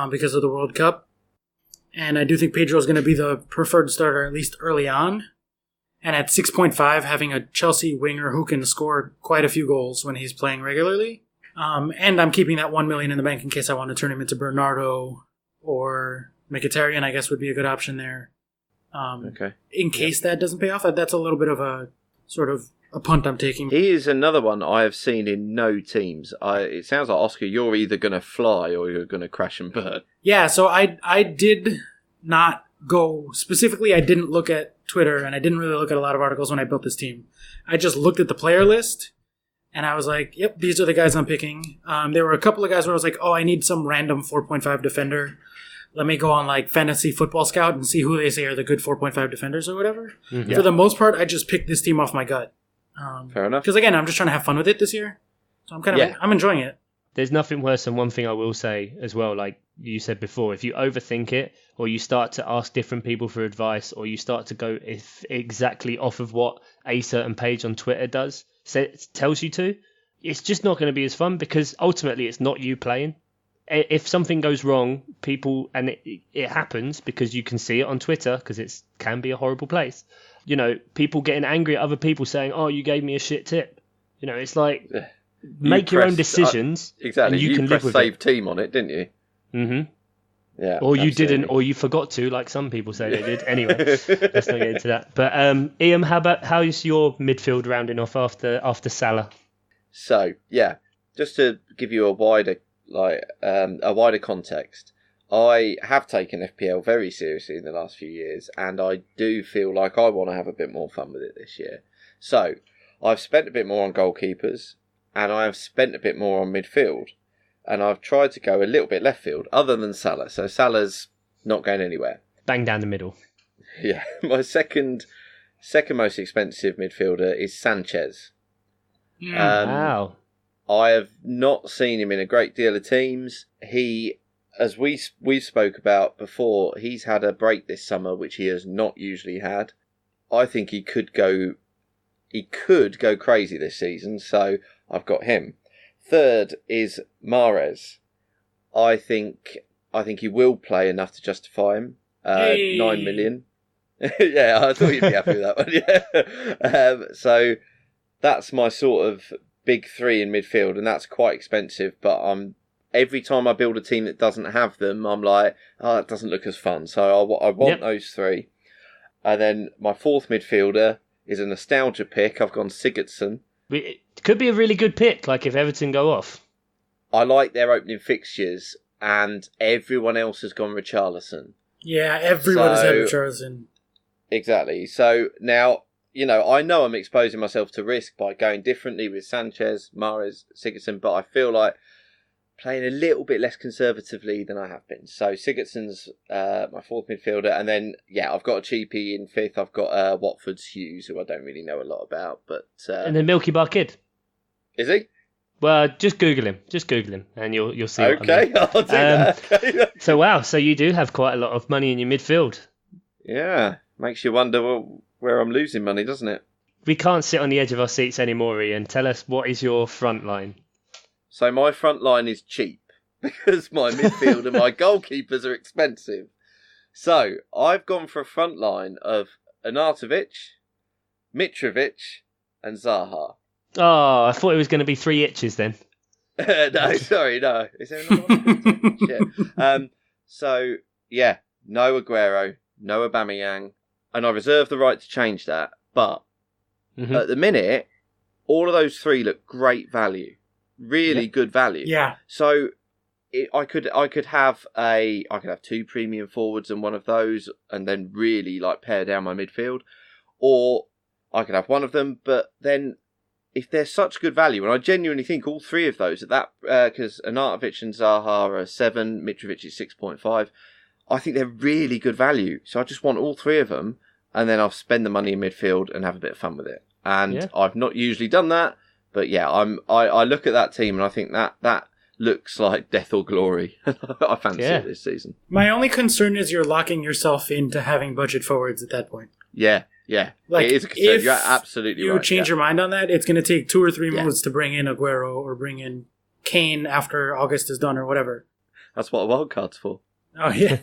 because of the World Cup. And I do think Pedro is going to be the preferred starter, at least early on. And at 6.5, having a Chelsea winger who can score quite a few goals when he's playing regularly. And I'm keeping that 1 million in the bank in case I want to turn him into Bernardo or Mkhitaryan, I guess would be a good option there. In case that doesn't pay off, that's a little bit of a sort of a punt I'm taking. He is another one I have seen in no teams. It sounds like, Oscar, you're either going to fly or you're going to crash and burn. Yeah, so I did not go specifically. I didn't look at Twitter, and I didn't really look at a lot of articles when I built this team. I just looked at the player list, and I was like, yep, these are the guys I'm picking. There were a couple of guys where I was like, oh, I need some random 4.5 defender. Let me go on like Fantasy Football Scout and see who they say are the good 4.5 defenders or whatever. Mm-hmm. For the most part, I just picked this team off my gut. Fair enough. Because again, I'm just trying to have fun with it this year. So I'm enjoying it. There's nothing worse than one thing I will say as well, like you said before, if you overthink it or you start to ask different people for advice or you start to go exactly off of what a certain page on Twitter tells you to, it's just not going to be as fun because ultimately it's not you playing. If something goes wrong, and it happens because you can see it on Twitter because it can be a horrible place. You know, people getting angry at other people saying, "Oh, you gave me a shit tip." You know, it's like make your own decisions. Exactly, and you can live with save it. team on it, didn't you? Mm-hmm. Yeah. Or you absolutely. didn't, or you forgot to, like some people say they did. Anyway, let's not get into that. But Ian, how is your midfield rounding off after Salah? So yeah, just to give you a wider context, I have taken FPL very seriously in the last few years, and I do feel like I want to have a bit more fun with it this year. So I've spent a bit more on goalkeepers, and I have spent a bit more on midfield, and I've tried to go a little bit left field, other than Salah. So Salah's not going anywhere. Bang down the middle. Yeah, my second most expensive midfielder is Sanchez. Wow. I have not seen him in a great deal of teams. He, as we spoke about before, he's had a break this summer, which he has not usually had. I think he could go crazy this season, so I've got him. Third is Mahrez. I think he will play enough to justify him. 9 million. Yeah, I thought you'd be happy with that one. Yeah. So that's my sort of big three in midfield, and that's quite expensive. But every time I build a team that doesn't have them, I'm like, oh, it doesn't look as fun. So I want those three. And then my fourth midfielder is a nostalgia pick. I've gone Sigurdsson. It could be a really good pick, like if Everton go off. I like their opening fixtures, and everyone else has gone Richarlison. Yeah, everyone has had Richarlison. Exactly. So now, I know I'm exposing myself to risk by going differently with Sanchez, Mahrez, Sigurdsson, but I feel like playing a little bit less conservatively than I have been. So Sigurdsson's my fourth midfielder, and then I've got a cheapie in fifth. I've got Watford's Hughes, who I don't really know a lot about, but and then Milky Bar Kid. Is he? Well, just Google him, and you'll see. Okay, what I mean. I'll do that. So wow, so you do have quite a lot of money in your midfield. Yeah, makes you wonder where I'm losing money, doesn't it? We can't sit on the edge of our seats anymore, Ian. Tell us, what is your front line? So my front line is cheap because my midfield and my goalkeepers are expensive. So I've gone for a front line of Arnautovic, Mitrovic, and Zaha. Oh, I thought it was going to be 3 itches then. No, sorry, no. Is there another one? No Aguero, no Aubameyang, and I reserve the right to change that. But at the minute, all of those three look great value, really good value. Yeah. So I could have 2 premium forwards and one of those, and then really pare down my midfield, or I could have one of them, but then. If they're such good value, and I genuinely think all three of those at that, because Arnautovic and Zaha are 7, Mitrovic is 6.5, I think they're really good value. So I just want all three of them, and then I'll spend the money in midfield and have a bit of fun with it. And I've not usually done that, but I look at that team and I think that looks like death or glory. I fancy it this season. My only concern is you're locking yourself into having budget forwards at that point. Yeah. It is a concern. You're absolutely right. You change your mind on that, it's going to take 2 or 3 moves to bring in Aguero or bring in Kane after August is done or whatever. That's what a wild card's for. Oh, yeah.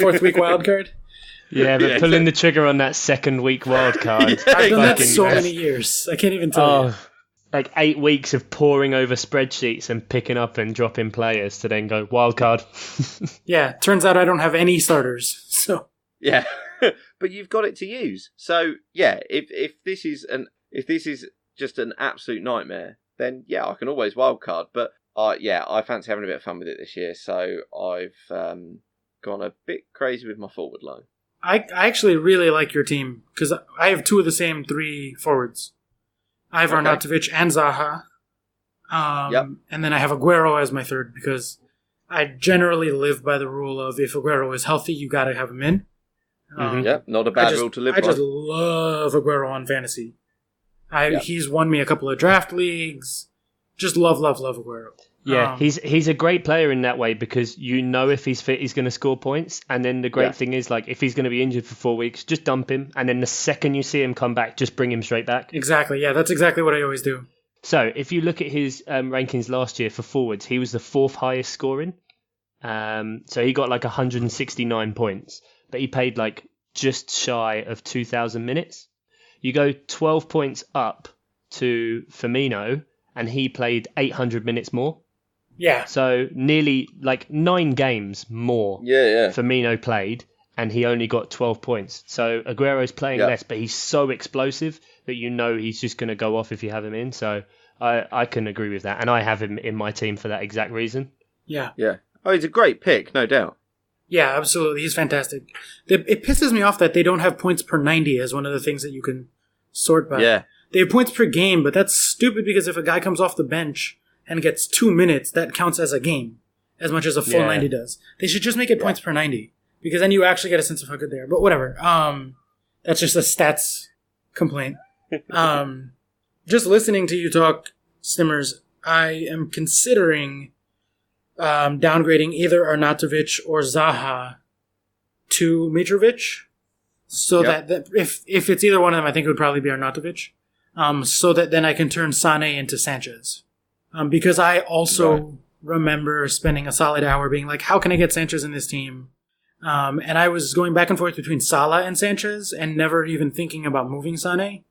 4th week wild card? Yeah, but pulling the trigger on that 2nd week wild card. I've done that so many years. I can't even tell you. Like 8 weeks of poring over spreadsheets and picking up and dropping players to then go wild card. Yeah, turns out I don't have any starters. So yeah. But you've got it to use. So if this is just an absolute nightmare, then I can always wildcard. But I fancy having a bit of fun with it this year. So I've gone a bit crazy with my forward line. I actually really like your team because I have 2 of the same 3 forwards. I have Arnautovic and Zaha. And then I have Aguero as my third because I generally live by the rule of if Aguero is healthy, you got to have him in. Not a bad rule to live by. I just love Aguero on fantasy. He's won me a couple of draft leagues. Just love Aguero. Yeah, he's a great player in that way because if he's fit, he's going to score points. And then the great thing is, if he's going to be injured for 4 weeks, just dump him. And then the second you see him come back, just bring him straight back. Exactly. Yeah, that's exactly what I always do. So if you look at his rankings last year for forwards, he was the 4th highest scoring. So he got 169 points. But he played just shy of 2,000 minutes. You go 12 points up to Firmino, and he played 800 minutes more. Yeah. So nearly 9 games more Firmino played, and he only got 12 points. So Aguero's playing less, but he's so explosive that he's just going to go off if you have him in. So I can agree with that. And I have him in my team for that exact reason. Yeah. Yeah. Oh, he's a great pick, no doubt. Yeah, absolutely. He's fantastic. It pisses me off that they don't have points per 90 as one of the things that you can sort by. Yeah. They have points per game, but that's stupid because if a guy comes off the bench and gets 2 minutes, that counts as a game, as much as a full 90 does. They should just make it points per 90 because then you actually get a sense of how good they are. But whatever. That's just a stats complaint. Just listening to you talk, Stimmers, I am considering downgrading either Arnautovic or Zaha to Mitrovic, so that if it's either one of them, I think it would probably be Arnautovic, so that then I can turn Sane into Sanchez. because I also remember spending a solid hour being like, how can I get Sanchez in this team? And I was going back and forth between Salah and Sanchez and never even thinking about moving Sané.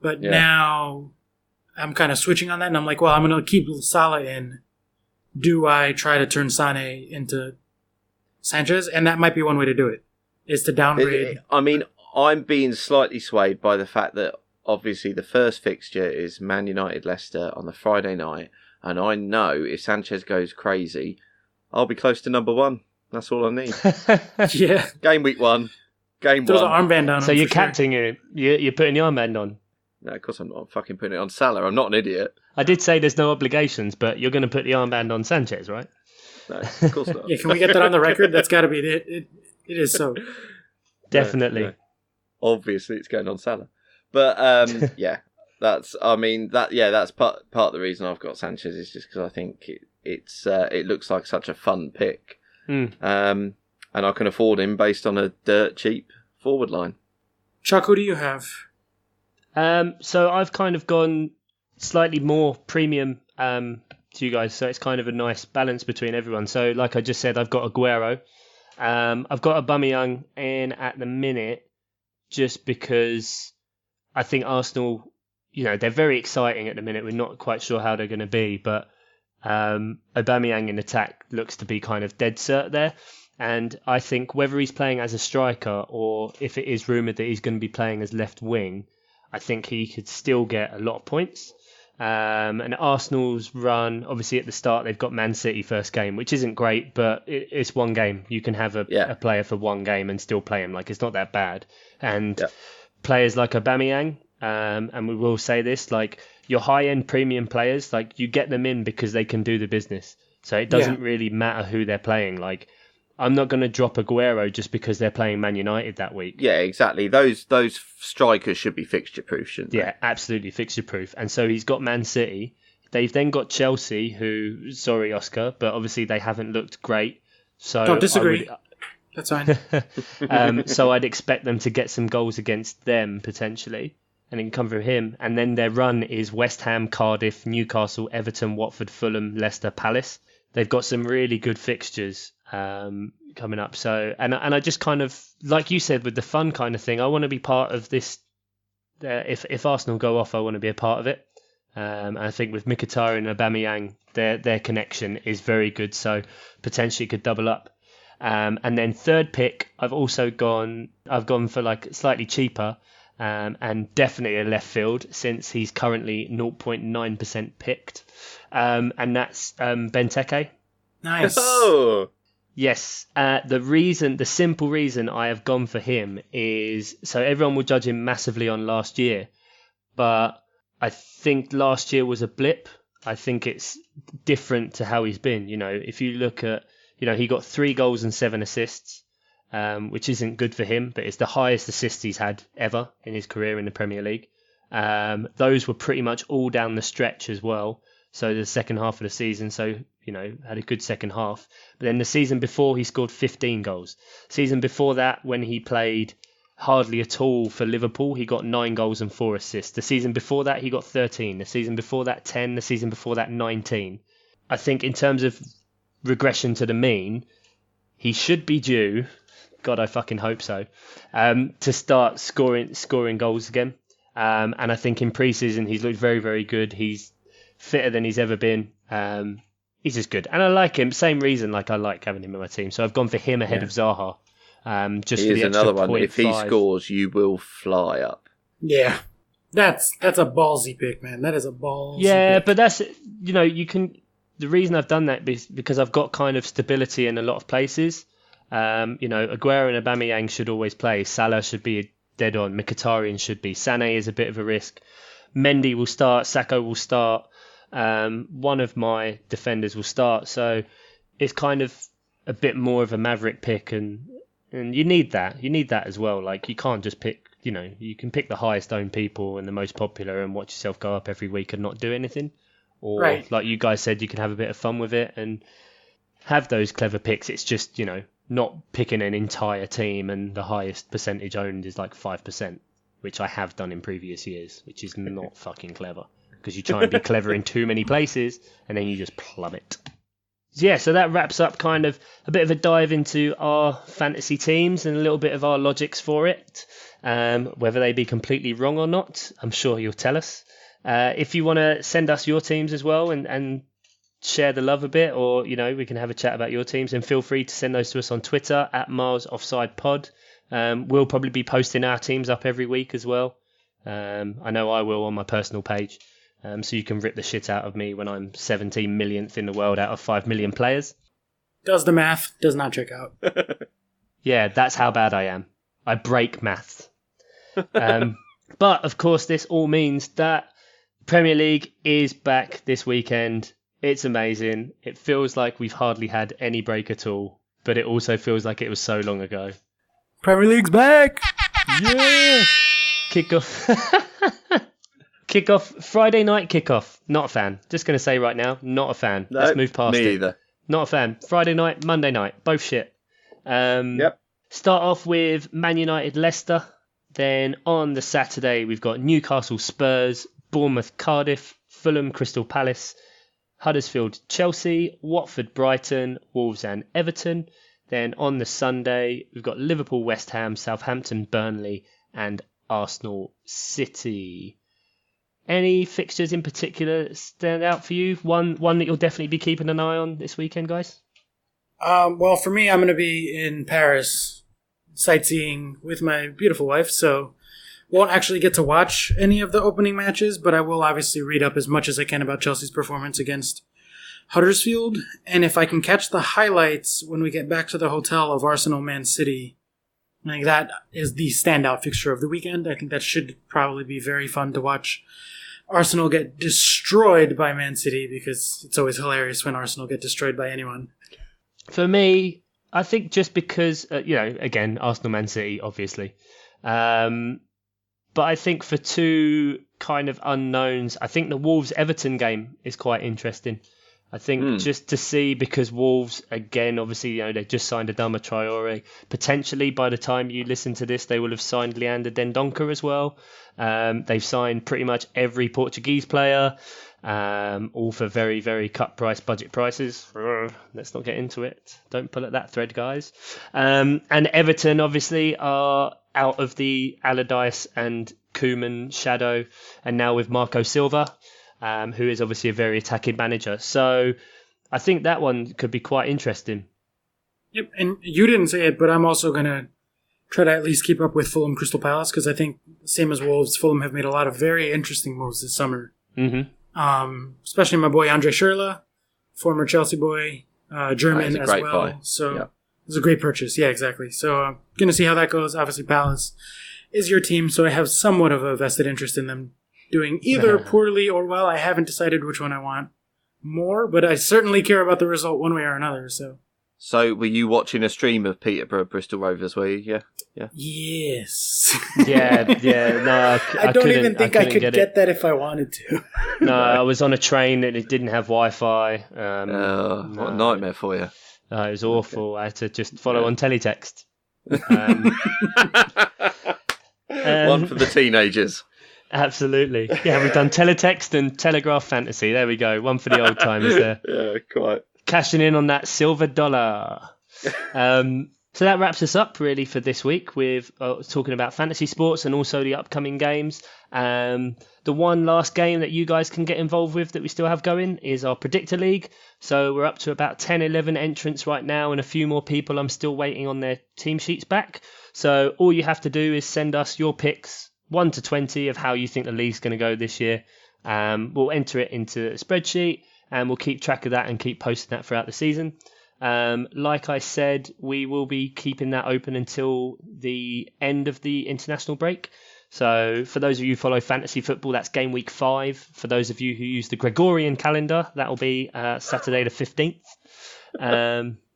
But now I'm kind of switching on that, and I'm like, well, I'm going to keep Salah in. Do I try to turn Sané into Sanchez? And that might be one way to do it, is to downgrade. I mean, I'm being slightly swayed by the fact that obviously the first fixture is Man United-Leicester on the Friday night, and I know if Sanchez goes crazy, I'll be close to number one. That's all I need. Yeah. Game week 1. Game Throw 1. the armband on. So you're captaining it. You're putting the armband on. No, of course I'm not. I'm fucking putting it on Salah. I'm not an idiot. I did say there's no obligations, but you're going to put the armband on Sanchez, right? No, of course not. Yeah, can we get that on the record? That's got to be it. It is so. Definitely. No. Obviously, it's going on Salah. But that's part of the reason I've got Sanchez is just because I think it looks like such a fun pick, and I can afford him based on a dirt cheap forward line. Chuck, who do you have? So I've kind of gone slightly more premium to you guys, so it's kind of a nice balance between everyone. So like I just said, I've got Aguero. I've got Aubameyang in at the minute just because I think Arsenal, they're very exciting at the minute. We're not quite sure how they're going to be, but Aubameyang in attack looks to be kind of dead cert there. And I think whether he's playing as a striker or if it is rumoured that he's going to be playing as left wing, I think he could still get a lot of points. And Arsenal's run, obviously at the start, they've got Man City first game, which isn't great, but it's one game. You can have a player for one game and still play him. Like, it's not that bad. And players like Aubameyang, and we will say this, like your high-end premium players, like you get them in because they can do the business. So it doesn't really matter who they're playing. Like, I'm not going to drop Aguero just because they're playing Man United that week. Yeah, exactly. Those strikers should be fixture-proof, shouldn't they? Yeah, absolutely fixture-proof. And so he's got Man City. They've then got Chelsea, who, sorry, Oscar, but obviously they haven't looked great. So Don't disagree. That's fine. So I'd expect them to get some goals against them, potentially, and it can come from him. And then their run is West Ham, Cardiff, Newcastle, Everton, Watford, Fulham, Leicester, Palace. They've got some really good fixtures coming up. So, and I just kind of, like you said, with the fun kind of thing, I want to be part of this. If Arsenal go off, I want to be a part of it. And I think with Mkhitaryan and Aubameyang, their connection is very good. So potentially could double up. And then third pick, I've gone for like slightly cheaper and definitely a left field since he's currently 0.9% picked. And that's Benteke. Nice. Oh. Yes. The simple reason I have gone for him is so everyone will judge him massively on last year, but I think last year was a blip. I think it's different to how he's been. If you look at, he got 3 goals and 7 assists, which isn't good for him, but it's the highest assists he's had ever in his career in the Premier League. Those were pretty much all down the stretch as well. So the second half of the season, had a good second half. But then the season before, he scored 15 goals. Season before that, when he played hardly at all for Liverpool, he got 9 goals and 4 assists. The season before that, he got 13. The season before that, 10. The season before that, 19. I think in terms of regression to the mean, he should be due, God, I fucking hope so, to start scoring goals again. And I think in pre-season, he's looked very, very good. He's fitter than he's ever been. He's just good. And I like him. Same reason, like I like having him in my team. So I've gone for him ahead of Zaha. Just he for the is extra another one. 0.5. If he scores, you will fly up. Yeah. That's a ballsy pick, man. That is a ballsy pick. But that's, you can... The reason I've done that is because I've got kind of stability in a lot of places. Aguero and Aubameyang should always play. Salah should be dead on. Mkhitaryan should be. Sané is a bit of a risk. Mendy will start. Sacco will start. One of my defenders will start. So it's kind of a bit more of a maverick pick, and you need that. You need that as well. Like, you can't just pick, you can pick the highest owned people and the most popular and watch yourself go up every week and not do anything. Or like you guys said, you can have a bit of fun with it and have those clever picks. It's just, not picking an entire team and the highest percentage owned is like 5%, which I have done in previous years, which is not fucking clever. because you try and be clever in too many places, and then you just plummet. Yeah, so that wraps up kind of a bit of a dive into our fantasy teams and a little bit of our logics for it. Whether they be completely wrong or not, I'm sure you'll tell us. If you want to send us your teams as well and share the love a bit, or we can have a chat about your teams, and feel free to send those to us on Twitter at MilesOffsidePod. We'll probably be posting our teams up every week as well. I know I will on my personal page. So you can rip the shit out of me when I'm 17 millionth in the world out of 5 million players. Does the math, does not check out. Yeah, that's how bad I am. I break maths. But, of course, this all means that Premier League is back this weekend. It's amazing. It feels like we've hardly had any break at all, but it also feels like it was so long ago. Premier League's back! Yeah! Kickoff, Friday night kickoff. Not a fan. Just going to say right now, not a fan. No, let's move past it. Me either. Not a fan. Friday night, Monday night. Both shit. Yep. Start off with Man United Leicester. Then on the Saturday, we've got Newcastle Spurs, Bournemouth Cardiff, Fulham Crystal Palace, Huddersfield Chelsea, Watford Brighton, Wolves and Everton. Then on the Sunday, we've got Liverpool West Ham, Southampton Burnley, and Arsenal City. Any fixtures in particular stand out for you? One that you'll definitely be keeping an eye on this weekend, guys? Well, for me, I'm going to be in Paris sightseeing with my beautiful wife, so won't actually get to watch any of the opening matches, but I will obviously read up as much as I can about Chelsea's performance against Huddersfield. And if I can catch the highlights when we get back to the hotel of Arsenal Man City, I think that is the standout fixture of the weekend. I think that should probably be very fun to watch Arsenal get destroyed by Man City, because it's always hilarious when Arsenal get destroyed by anyone. For me, I think just because, again, Arsenal Man City, obviously. But I think for two kind of unknowns, I think the Wolves-Everton game is quite interesting. I think just to see, because Wolves, again, obviously, they just signed Adama Traore. Potentially, by the time you listen to this, they will have signed Leander Dendoncker as well. They've signed pretty much every Portuguese player, all for very, very cut price, budget prices. Let's not get into it. Don't pull at that thread, guys. And Everton, obviously, are out of the Allardyce and Koeman shadow, and now with Marco Silva, who is obviously a very attacking manager. So I think that one could be quite interesting. Yep, and you didn't say it, but I'm also going to try to at least keep up with Fulham Crystal Palace, because I think, same as Wolves, Fulham have made a lot of very interesting moves this summer. Mm-hmm. Especially my boy Andre Schürrle, former Chelsea boy, German as well. Buy. So yeah. It was a great purchase. Yeah, exactly. So I'm going to see how that goes. Obviously, Palace is your team, so I have somewhat of a vested interest in them doing either poorly or well. I haven't decided which one I want more, but I certainly care about the result one way or another. So were you watching a stream of Peterborough Bristol Rovers, were you? Yeah. Yes. Yeah. No, I don't even think I could get that if I wanted to. No, I was on a train and it didn't have Wi-Fi. What a nightmare for you. It was awful. Okay. I had to just follow on teletext. One for the teenagers. Absolutely. Yeah, we've done teletext and telegraph fantasy. There we go. One for the old timers there. Yeah, quite. Cashing in on that silver dollar. So that wraps us up really for this week with talking about fantasy sports and also the upcoming games. The one last game that you guys can get involved with that we still have going is our Predictor League. So we're up to about 10, 11 entrants right now, and a few more people I'm still waiting on their team sheets back. So all you have to do is send us your picks, 1 to 20, of how you think the league's going to go this year. We'll enter it into a spreadsheet, and we'll keep track of that and keep posting that throughout the season. Like I said, we will be keeping that open until the end of the international break. So for those of you who follow fantasy football, that's game week 5. For those of you who use the Gregorian calendar, that will be Saturday the 15th.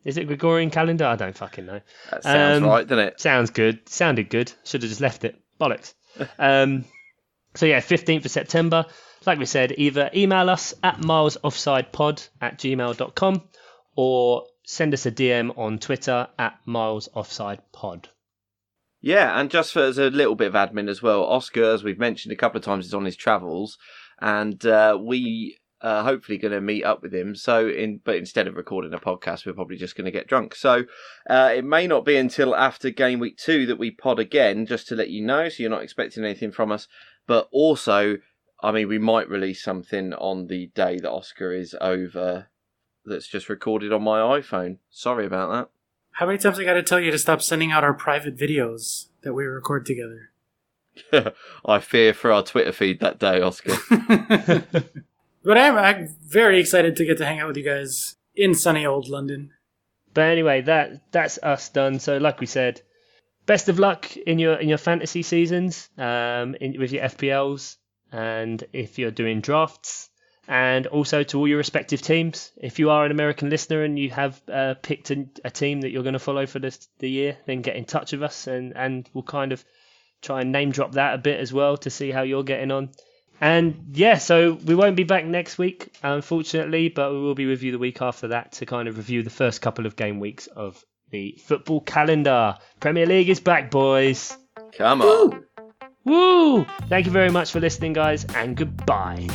Is it Gregorian calendar? I don't fucking know. That sounds right, doesn't it? Sounds good. Sounded good. Should have just left it. Bollocks. So yeah, 15th of September. Like we said, either email us at milesoffsidepod@gmail.com or send us a DM on Twitter at milesoffsidepod. Yeah, and just as a little bit of admin as well, Oscar, as we've mentioned a couple of times, is on his travels. and we hopefully going to meet up with him. But instead of recording a podcast, we're probably just going to get drunk. So it may not be until after game week 2 that we pod again, just to let you know, so you're not expecting anything from us. But also, I mean, we might release something on the day that Oscar is over that's just recorded on my iPhone. Sorry about that. How many times I got to tell you to stop sending out our private videos that we record together? I fear for our Twitter feed that day, Oscar. But I'm very excited to get to hang out with you guys in sunny old London. But anyway, that's us done. So like we said, best of luck in your fantasy seasons, with your FPLs, and if you're doing drafts, and also to all your respective teams. If you are an American listener and you have picked a team that you're going to follow for the year, then get in touch with us, and we'll kind of try and name drop that a bit as well to see how you're getting on. And yeah, so we won't be back next week, unfortunately, but we will be with you the week after that to kind of review the first couple of game weeks of the football calendar. Premier League is back, boys. Come on. Woo! Thank you very much for listening, guys, and goodbye.